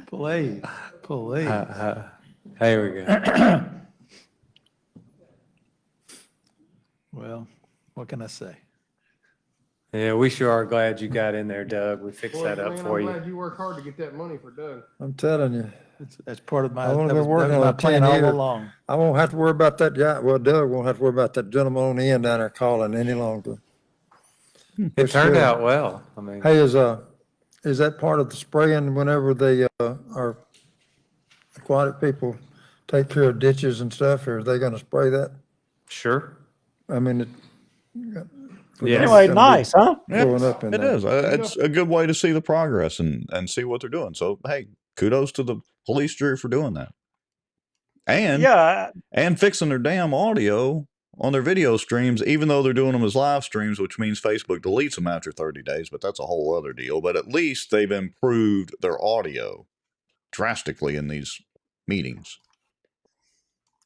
please. Here we go. Well, what can I say? Yeah, we sure are glad you got in there, Doug. We fixed that up for I'm you. glad you worked hard to get that money for Doug. I'm telling you, That's part of my, I would've that been was working my on plan 10 all years. along. I won't have to worry about that guy. Well, Doug won't have to worry about that gentleman on the end down there calling any longer. It turned good. out well. I mean, Hey, is that part of the spraying whenever they, our aquatic people take care of ditches and stuff, or are they gonna spray that? sure. I mean, Yeah. Anyway, nice, huh? growing up in It there. is. It's a good way to see the progress and see what they're doing. So, hey, kudos to the police jury for doing that. And Yeah. and fixing their damn audio on their video streams, even though they're doing them as live streams, which means Facebook deletes them after 30 days, but that's a whole other deal. But at least they've improved their audio drastically in these meetings.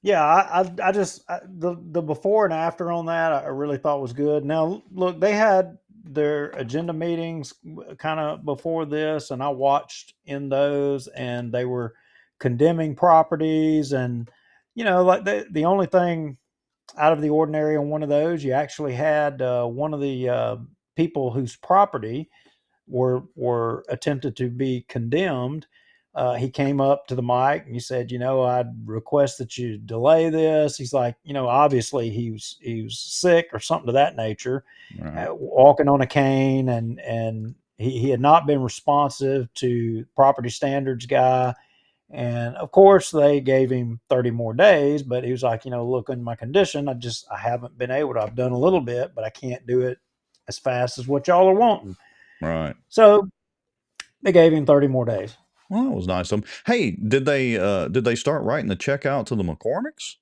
Yeah, the before and after on that I really thought was good. Now, look, they had their agenda meetings kind of before this, and I watched in those, and they were condemning properties, and like the only thing out of the ordinary on one of those, you actually had one of the people whose property were attempted to be condemned. He came up to the mic and he said, I'd request that you delay this. He's like, obviously he was sick or something of that nature, Right. walking on a cane, and he had not been responsive to property standards guy. And of course they gave him 30 more days, but he was like, look, in my condition, I haven't been able to. I've done a little bit, but I can't do it as fast as what y'all are wanting. Right. So they gave him 30 more days. Well, that was nice of them. Hey, did they start writing the check out to the McCormicks?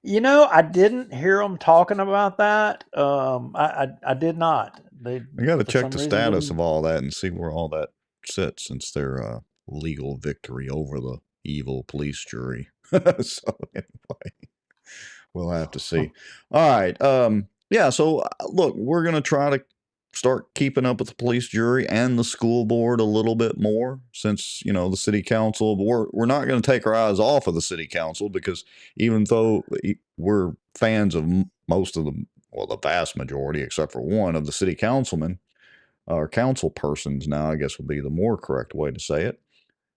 I didn't hear them talking about that. I did not. They I got to for check some the reason status didn't. of all that and see where all that sits since their legal victory over the evil police jury. So anyway, we'll have to see. All right. Yeah. So look, we're gonna try to start keeping up with the police jury and the school board a little bit more since the city council. But we're not going to take our eyes off of the city council, because even though we're fans of most of the vast majority, except for one of the city councilmen or council persons now, I guess would be the more correct way to say it.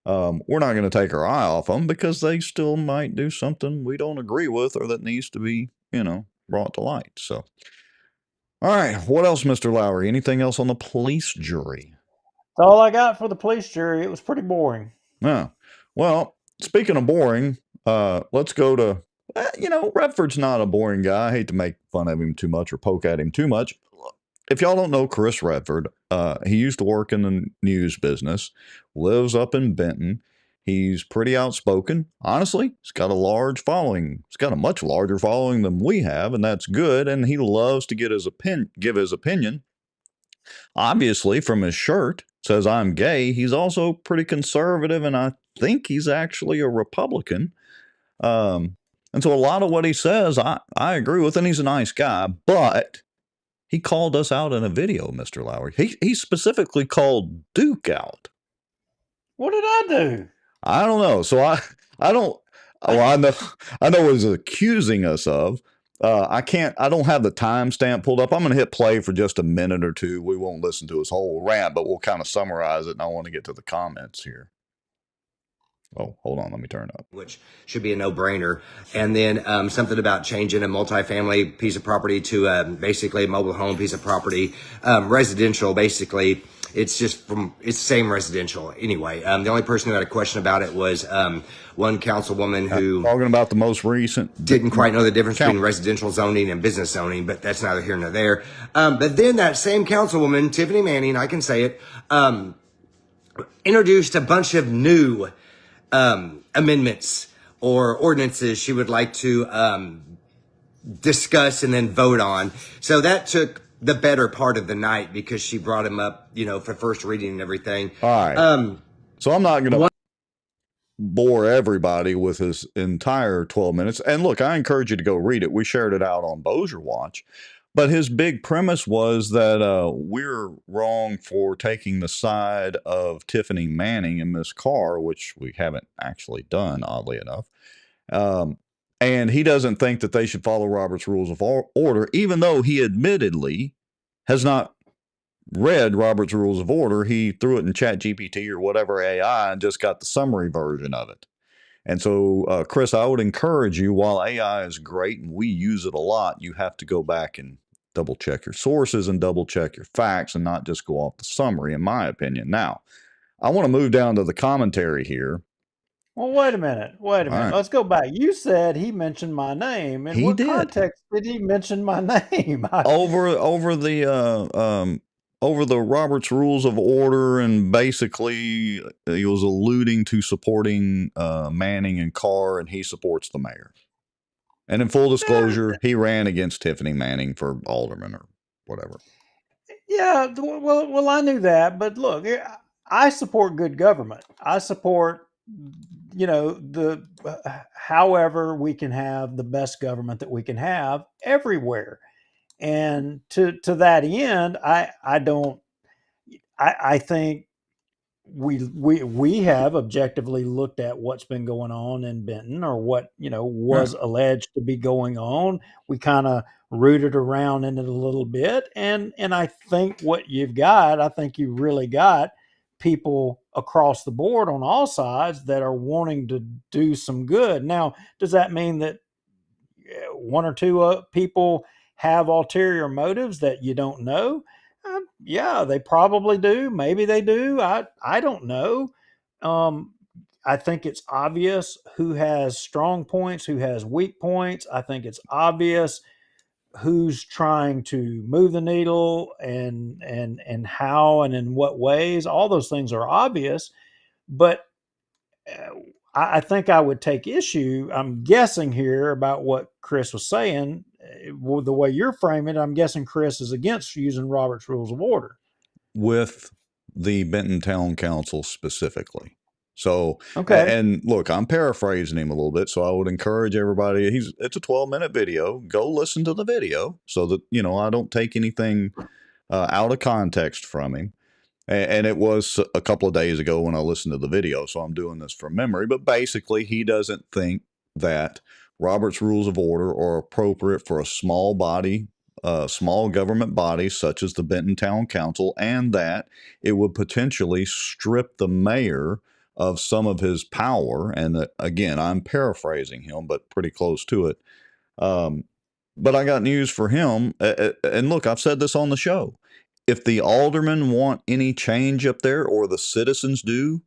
We're not going to take our eye off them because they still might do something we don't agree with or that needs to be, brought to light. So, all right. What else, Mr. Lowry? Anything else on the police jury? That's all I got for the police jury. It was pretty boring. Yeah. Well, speaking of boring, let's go to, Redford's not a boring guy. I hate to make fun of him too much or poke at him too much. If y'all don't know Chris Redford, he used to work in the news business, lives up in Benton. He's pretty outspoken. Honestly, he's got a large following. He's got a much larger following than we have, and that's good. And he loves to give his opinion. Obviously, from his shirt, says I'm gay. He's also pretty conservative, and I think he's actually a Republican. And so a lot of what he says, I agree with, and he's a nice guy. But he called us out in a video, Mr. Lowry. He specifically called Duke out. What did I do? I don't know. So I don't. Well, I know what he's accusing us of. I don't have the timestamp pulled up. I'm going to hit play for just a minute or two. We won't listen to his whole rant, but we'll kind of summarize it. And I want to get to the comments here. Oh, hold on. Let me turn it up. Which should be a no-brainer. And then something about changing a multifamily piece of property to basically a mobile home piece of property, residential basically. it's just it's same residential anyway. The only person who had a question about it was one councilwoman who Talking about the most recent. didn't quite know the difference between residential zoning and business zoning, but that's neither here nor there. But then that same councilwoman, Tiffany Manning, I can say it, introduced a bunch of new amendments or ordinances she would like to discuss and then vote on. So that took the better part of the night because she brought him up, for first reading and everything. All right. So I'm not going to bore everybody with his entire 12 minutes. And look, I encourage you to go read it. We shared it out on Bossier Watch. But his big premise was that we're wrong for taking the side of Tiffany Manning and Miss Carr, which we haven't actually done, oddly enough. And he doesn't think that they should follow Robert's Rules of Order, even though he admittedly has not read Robert's Rules of Order. He threw it in ChatGPT or whatever AI and just got the summary version of it. And so, Chris, I would encourage you, while AI is great and we use it a lot, you have to go back and double check your sources and double check your facts and not just go off the summary, in my opinion. Now, I want to move down to the commentary here. Well, wait a minute. right. Let's go back. You said he mentioned my name. In He what did. context did he mention my name? Over the Robert's Rules of Order, and basically he was alluding to supporting Manning and Carr, and he supports the mayor. And in full disclosure, he ran against Tiffany Manning for alderman or whatever. Yeah, well, I knew that, but look, I support good government. I support, however we can have the best government that we can have everywhere. And to that end, I think we have objectively looked at what's been going on in Benton, or what was alleged to be going on. We kind of rooted around in it a little bit, and I think what you've got, I think you really got people across the board on all sides that are wanting to do some good. Now, does that mean that one or two people have ulterior motives that you don't know? Yeah, they probably do. Maybe they do. I don't know. I think it's obvious who has strong points, who has weak points. I think it's obvious who's trying to move the needle and how and in what ways. All those things are obvious, but I think I would take issue. I'm guessing here about what Chris was saying. The way you're framing it, I'm guessing Chris is against using Robert's Rules of Order With the Benton Town Council specifically. So, okay. And look, I'm paraphrasing him a little bit, so I would encourage everybody. It's a 12-minute video. Go listen to the video so that I don't take anything out of context from him. And it was a couple of days ago when I listened to the video, so I'm doing this from memory. But basically, he doesn't think that Robert's Rules of Order are appropriate for a small government body such as the Benton Town Council, and that it would potentially strip the mayor of some of his power. And that, again, I'm paraphrasing him, but pretty close to it. But I got news for him. And look, I've said this on the show. If the aldermen want any change up there, or the citizens do,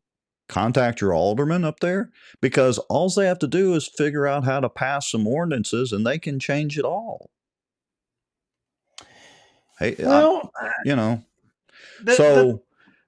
contact your alderman up there, because all they have to do is figure out how to pass some ordinances and they can change it all. Hey, Well,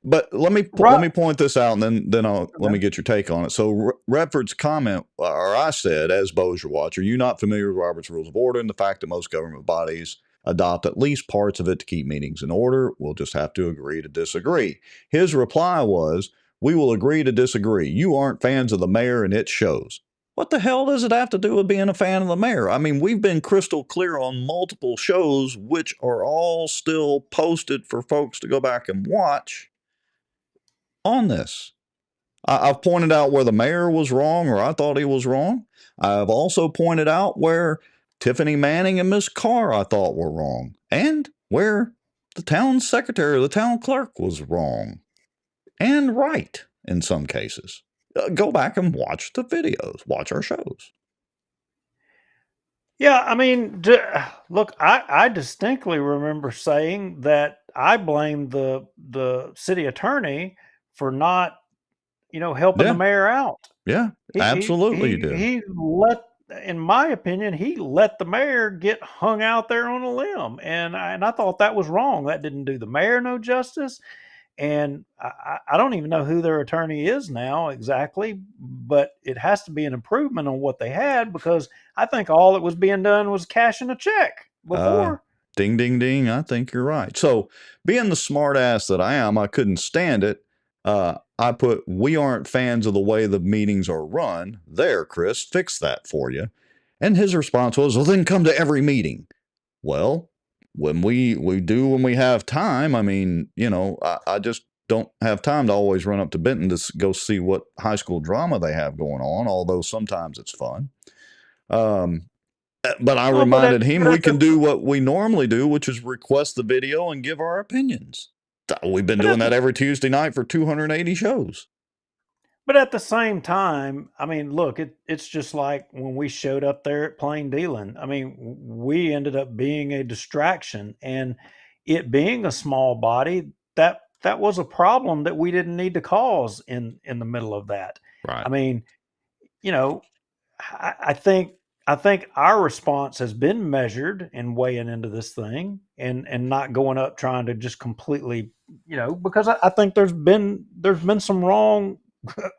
but let me point this out, and then let me get your take on it. So Redford's comment, or I said, as Bossier Watch, are you not familiar with Robert's Rules of Order and the fact that most government bodies adopt at least parts of it to keep meetings in order? We'll just have to agree to disagree. His reply was, we will agree to disagree. You aren't fans of the mayor, and it shows. What the hell does it have to do with being a fan of the mayor? I mean, we've been crystal clear on multiple shows, which are all still posted for folks to go back and watch on this. I've pointed out where the mayor was wrong, or I thought he was wrong. I've also pointed out where Tiffany Manning and Miss Carr I thought were wrong, and where the town secretary or the town clerk was wrong and right in some cases. Go back and watch the videos, watch our shows. Yeah, I mean, look, I distinctly remember saying that I blamed the city attorney for not, helping the Yeah, mayor out. yeah, absolutely, you did. He let, in my opinion, he let the mayor get hung out there on a limb, and I thought that was wrong. That didn't do the mayor no justice. And I don't even know who their attorney is now exactly, but it has to be an improvement on what they had, because I think all that was being done was cashing a check Uh, before. ding, ding, ding. I think you're right. So, being the smart ass that I am, I couldn't stand it. I put, we aren't fans of the way the meetings are run. There, Chris, fix that for you. And his response was, well, then come to every meeting. Well, when we do when we have time, I mean, I just don't have time to always run up to Benton to go see what high school drama they have going on, although sometimes it's fun. Um, but I No, but reminded him but we at can the do what we normally do, which is request the video and give our opinions. We've been but doing at that the every Tuesday night for 280 shows. But at the same time, I mean, look, it's just like when we showed up there at Plain Dealing. I mean, we ended up being a distraction, and it being a small body, that was a problem that we didn't need to cause in the middle of that. Right. I mean, you know, I think our response has been measured in weighing into this thing, and not going up trying to just completely, because I think there's been some wrong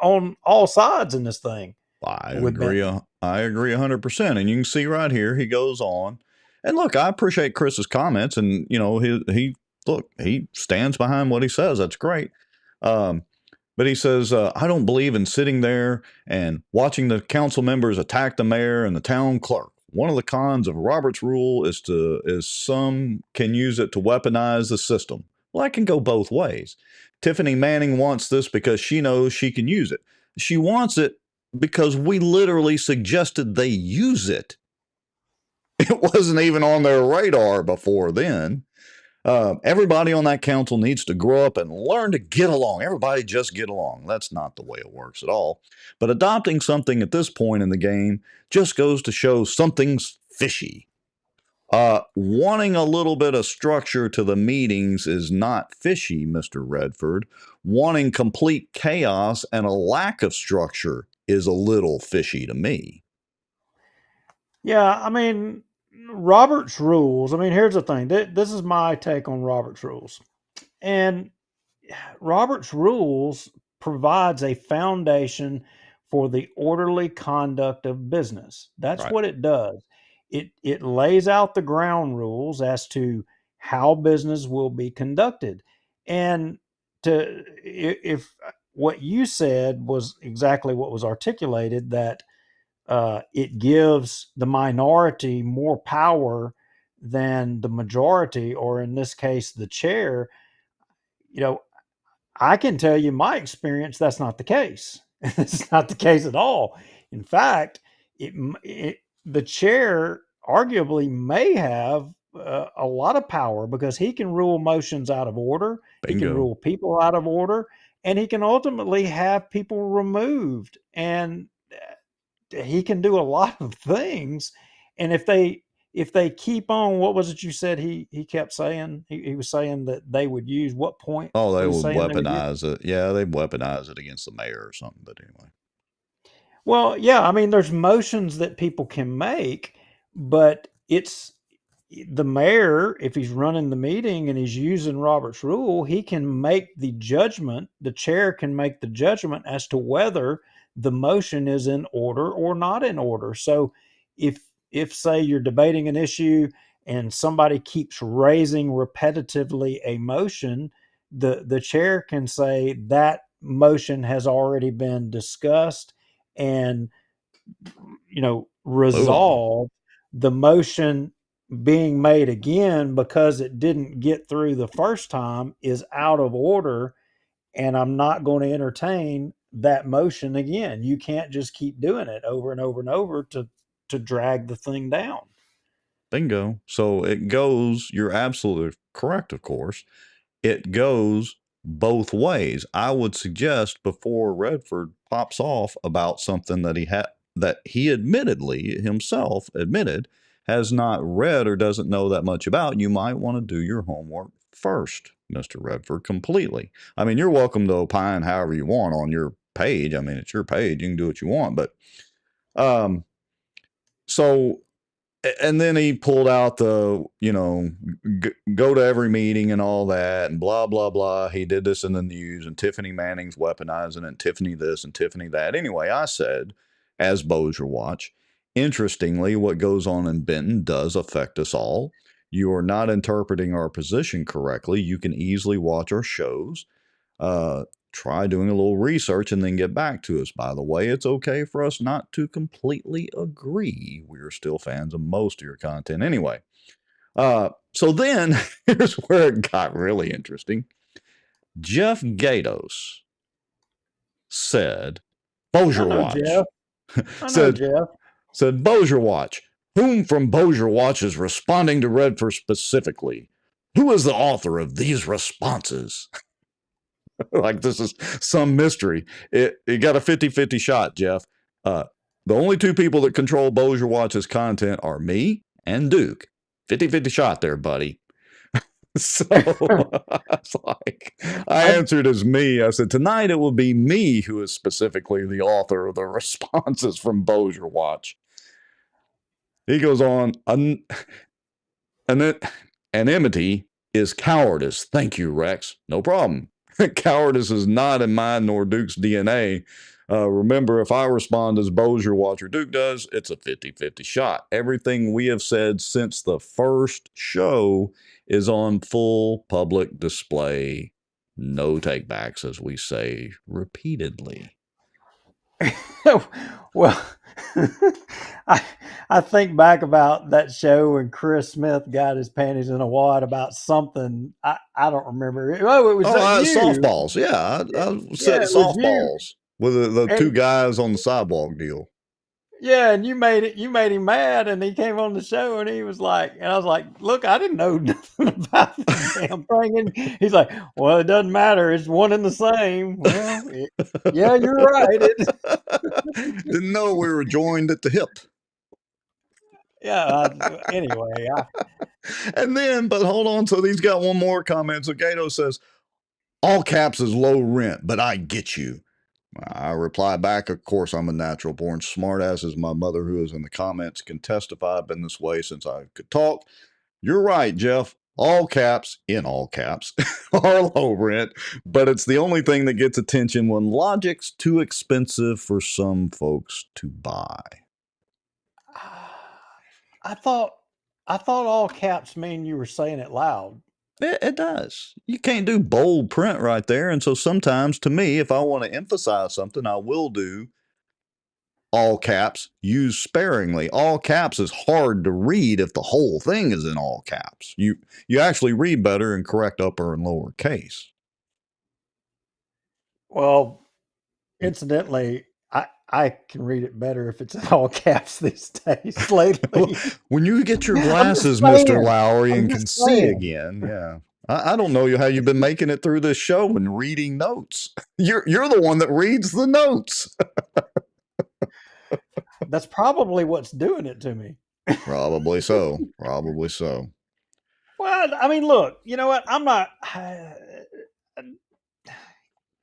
on all sides in this thing I with agree. Benton. I agree 100%. And you can see right here, he goes on. And look, I appreciate Chris's comments, and he stands behind what he says. That's great. Um, but he says, I don't believe in sitting there and watching the council members attack the mayor and the town clerk. One of the cons of Robert's rule is some can use it to weaponize the system. Well, that can go both ways. Tiffany Manning wants this because she knows she can use it. She wants it because we literally suggested they use it. It wasn't even on their radar before then. Everybody on that council needs to grow up and learn to get along. Everybody just get along. That's not the way it works at all. But adopting something at this point in the game just goes to show something's fishy. Wanting a little bit of structure to the meetings is not fishy, Mr. Redford. Wanting complete chaos and a lack of structure is a little fishy to me. Yeah, I mean, Robert's rules. I mean, here's the thing. This is my take on Robert's rules, and Robert's rules provides a foundation for the orderly conduct of business. That's Right. what it does. It lays out the ground rules as to how business will be conducted. And if what you said was exactly what was articulated, that it gives the minority more power than the majority, or in this case, the chair, you know, I can tell you my experience, that's not the case. It's not the case at all. In fact, the chair arguably may have a lot of power, because he can rule motions out of order, he can Bingo. rule people out of order, and he can ultimately have people removed. And he can do a lot of things. And if they keep on, what was it you said he kept saying? He was saying that they would use what point? Oh, they Was he would saying they would use? weaponize it. Yeah, they'd weaponize it against the mayor or something. But anyway. Well, yeah, I mean, there's motions that people can make, but it's the mayor, if he's running the meeting and he's using Robert's rule, he can make the judgment, the chair can make the judgment as to whether the motion is in order or not in order. So if say you're debating an issue and somebody keeps raising repetitively a motion, the chair can say that motion has already been discussed, and Move on. resolve the motion being made again because it didn't get through the first time is out of order, and I'm not going to entertain that motion again. You can't just keep doing it over and over and over to drag the thing down. Bingo. So it goes, you're absolutely correct, of course. It goes both ways. I would suggest before Redford pops off about something that he admittedly himself admitted has not read or doesn't know that much about, you might want to do your homework first, Mr. Redford, completely. I mean, you're welcome to opine however you want on your page. I mean, it's your page. You can do what you want. But so, and then he pulled out the, go to every meeting and all that and blah, blah, blah. He did this in the news and Tiffany Manning's weaponizing and Tiffany this and Tiffany that. Anyway, I said, as Bossier Watch, interestingly, what goes on in Benton does affect us all. You are not interpreting our position correctly. You can easily watch our shows. Try doing a little research and then get back to us. By the way, it's okay for us not to completely agree. We are still fans of most of your content anyway. So then, here's where it got really interesting. Jeff Gatos said, Bossier Watch. Jeff. I know, Jeff. Said, Bossier Watch. Whom from Bossier Watch is responding to Redford specifically? Who is the author of these responses? Like this is some mystery. It got a 50-50 shot, Jeff. The only two people that control Bossier Watch's content are me and Duke. 50-50 shot there, buddy. So it's like, I answered as me. I said, tonight it will be me who is specifically the author of the responses from Bossier Watch. He goes on, anonymity is cowardice. Thank you, Rex. No problem. Cowardice is not in mine nor Duke's DNA. Remember, if I respond as Bossier Watch or Duke does, it's a 50-50 shot. Everything we have said since the first show is on full public display. No takebacks, as we say repeatedly. Well, I think back about that show when Chris Smith got his panties in a wad about something. I don't remember. Oh, it was softballs. Yeah, I said softballs with the two guys on the sidewalk deal. Yeah, and you made him mad, and he came on the show, and he was like, and I was like, look, I didn't know nothing about the damn thing. And he's like, well, it doesn't matter. It's one and the same. Well, yeah, you're right. Didn't know we were joined at the hip. Yeah. Anyway. And then, but hold on. So he's got one more comment. So Gato says, all caps is low rent, but I get you. I reply back, of course, I'm a natural born smartass, as my mother, who is in the comments, can testify. I've been this way since I could talk. You're right, Jeff. All caps, in all caps, are low rent, but it's the only thing that gets attention when logic's too expensive for some folks to buy. I thought all caps mean you were saying it loud. It does. You can't do bold print right there. And so sometimes, to me, if I want to emphasize something, I will do all caps, use sparingly. All caps is hard to read if the whole thing is in all caps. You actually read better in correct upper and lower case. Well, incidentally, I can read it better if it's in all caps these days lately. When you get your glasses, Mr. Lowrie, and can see again, yeah. I don't know how you've been making it through this show and reading notes. You're the one that reads the notes. That's probably what's doing it to me. Probably so. Probably so. Well, I mean, look, you know what? I'm not.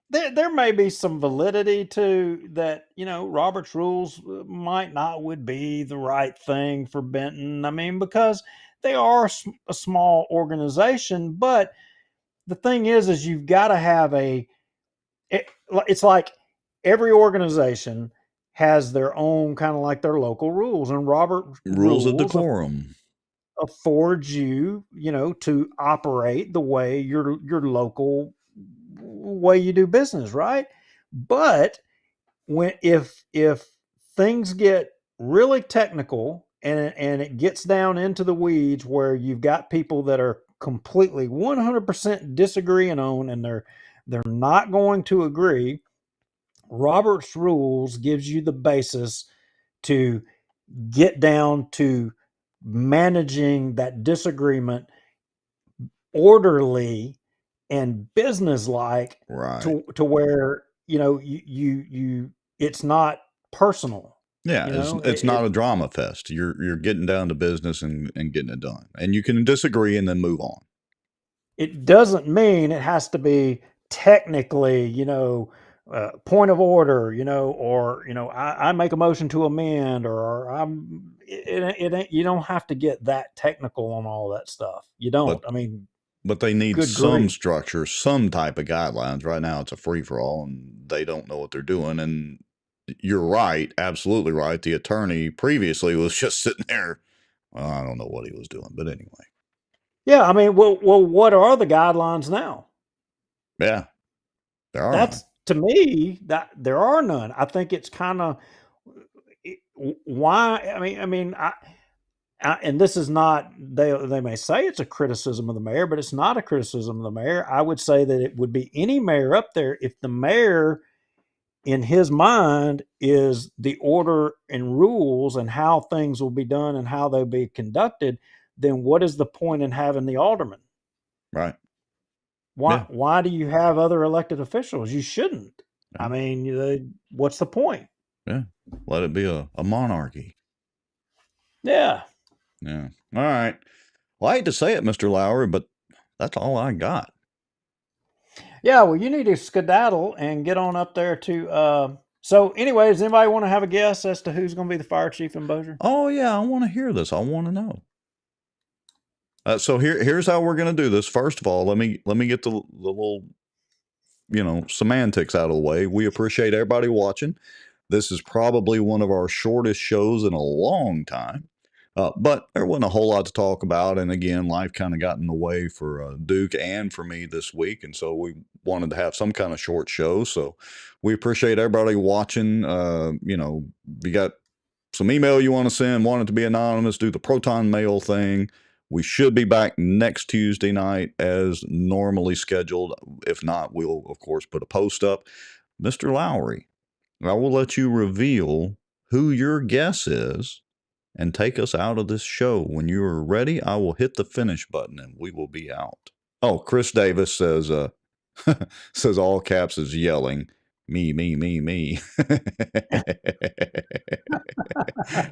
There may be some validity to that. Robert's rules would be the right thing for Benton. I mean, because they are a small organization, but the thing is you've got to have it's like every organization has their own kind of like their local rules, and Robert's rules of decorum affords you, to operate the way your local way you do business, right? But if things get really technical and it gets down into the weeds where you've got people that are completely 100% disagreeing on, and they're not going to agree, Robert's rules gives you the basis to get down to managing that disagreement orderly and businesslike, right, to where you it's not personal. Yeah, You know, it's not a drama fest. You're getting down to business and getting it done. And you can disagree and then move on. it doesn't mean it has to be technically, point of order, or I make a motion to amend, or it ain't, you don't have to get that technical on all that stuff. You don't. But I mean, but they need good some grief. structure, some type of guidelines. Right now it's a free for all and they don't know what they're doing. And you're right, absolutely right. The attorney previously was just sitting there. Well, I don't know what he was doing, but anyway. Yeah, I mean, well, what are the guidelines now? Yeah, there are That's none. to me that there are none. I think it's kind of why. And this is not, they may say it's a criticism of the mayor, but it's not a criticism of the mayor. I would say that it would be any mayor up there if the mayor, in his mind, is the order and rules and how things will be done and how they'll be conducted. Then what is the point in having the alderman? Right. Why? Yeah. Why do you have other elected officials? You shouldn't. Yeah. I mean, what's the point? Yeah. Let it be a monarchy. Yeah. Yeah. All right. Well, I hate to say it, Mr. Lowry, but that's all I got. Yeah. Well, you need to skedaddle and get on up there to. So, anyway, does anybody want to have a guess as to who's going to be the fire chief in Bossier? Oh yeah, I want to hear this. I want to know. So here's how we're going to do this. First of all, let me get the little semantics out of the way. We appreciate everybody watching. This is probably one of our shortest shows in a long time. But there wasn't a whole lot to talk about. And again, life kind of got in the way for Duke and for me this week. And so we wanted to have some kind of short show. So we appreciate everybody watching. You got some email you want to send, want it to be anonymous, do the Proton Mail thing. We should be back next Tuesday night as normally scheduled. If not, we'll, of course, put a post up. Mr. Lowry, I will let you reveal who your guess is and take us out of this show. When you are ready, I will hit the finish button and we will be out. Oh, Chris Davis says, says all caps is yelling, me, me, me, me.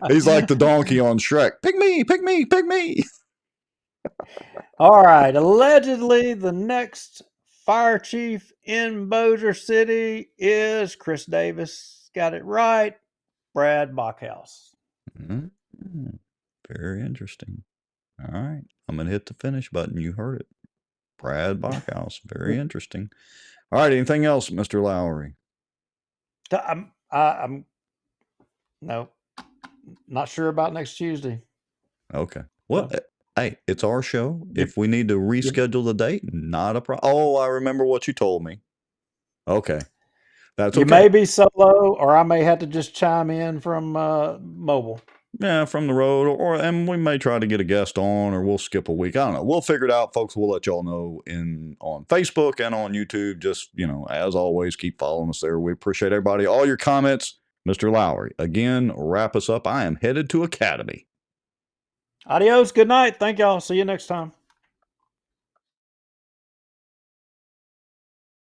He's like the donkey on Shrek. Pick me, pick me, pick me. All right. Allegedly, the next fire chief in Bossier City is Chris Davis. Got it right. Brad Bachhaus. Mm-hmm. Very interesting. All right. I'm going to hit the finish button. You heard it. Brad Bachhaus. Very interesting. All right. Anything else, Mr. Lowry? I'm no, not sure about next Tuesday. Okay. Well, hey, it's our show. If we need to Yep. reschedule the date, not a problem. Oh, I remember what you told me. Okay. That's You okay. may be solo, or I may have to just chime in from mobile. Yeah, from the road, and we may try to get a guest on, or we'll skip a week. I don't know. We'll figure it out, folks. We'll let y'all know on Facebook and on YouTube. Just, as always, keep following us there. We appreciate everybody. All your comments, Mr. Lowry. Again, wrap us up. I am headed to Academy. Adios. Good night. Thank y'all. See you next time.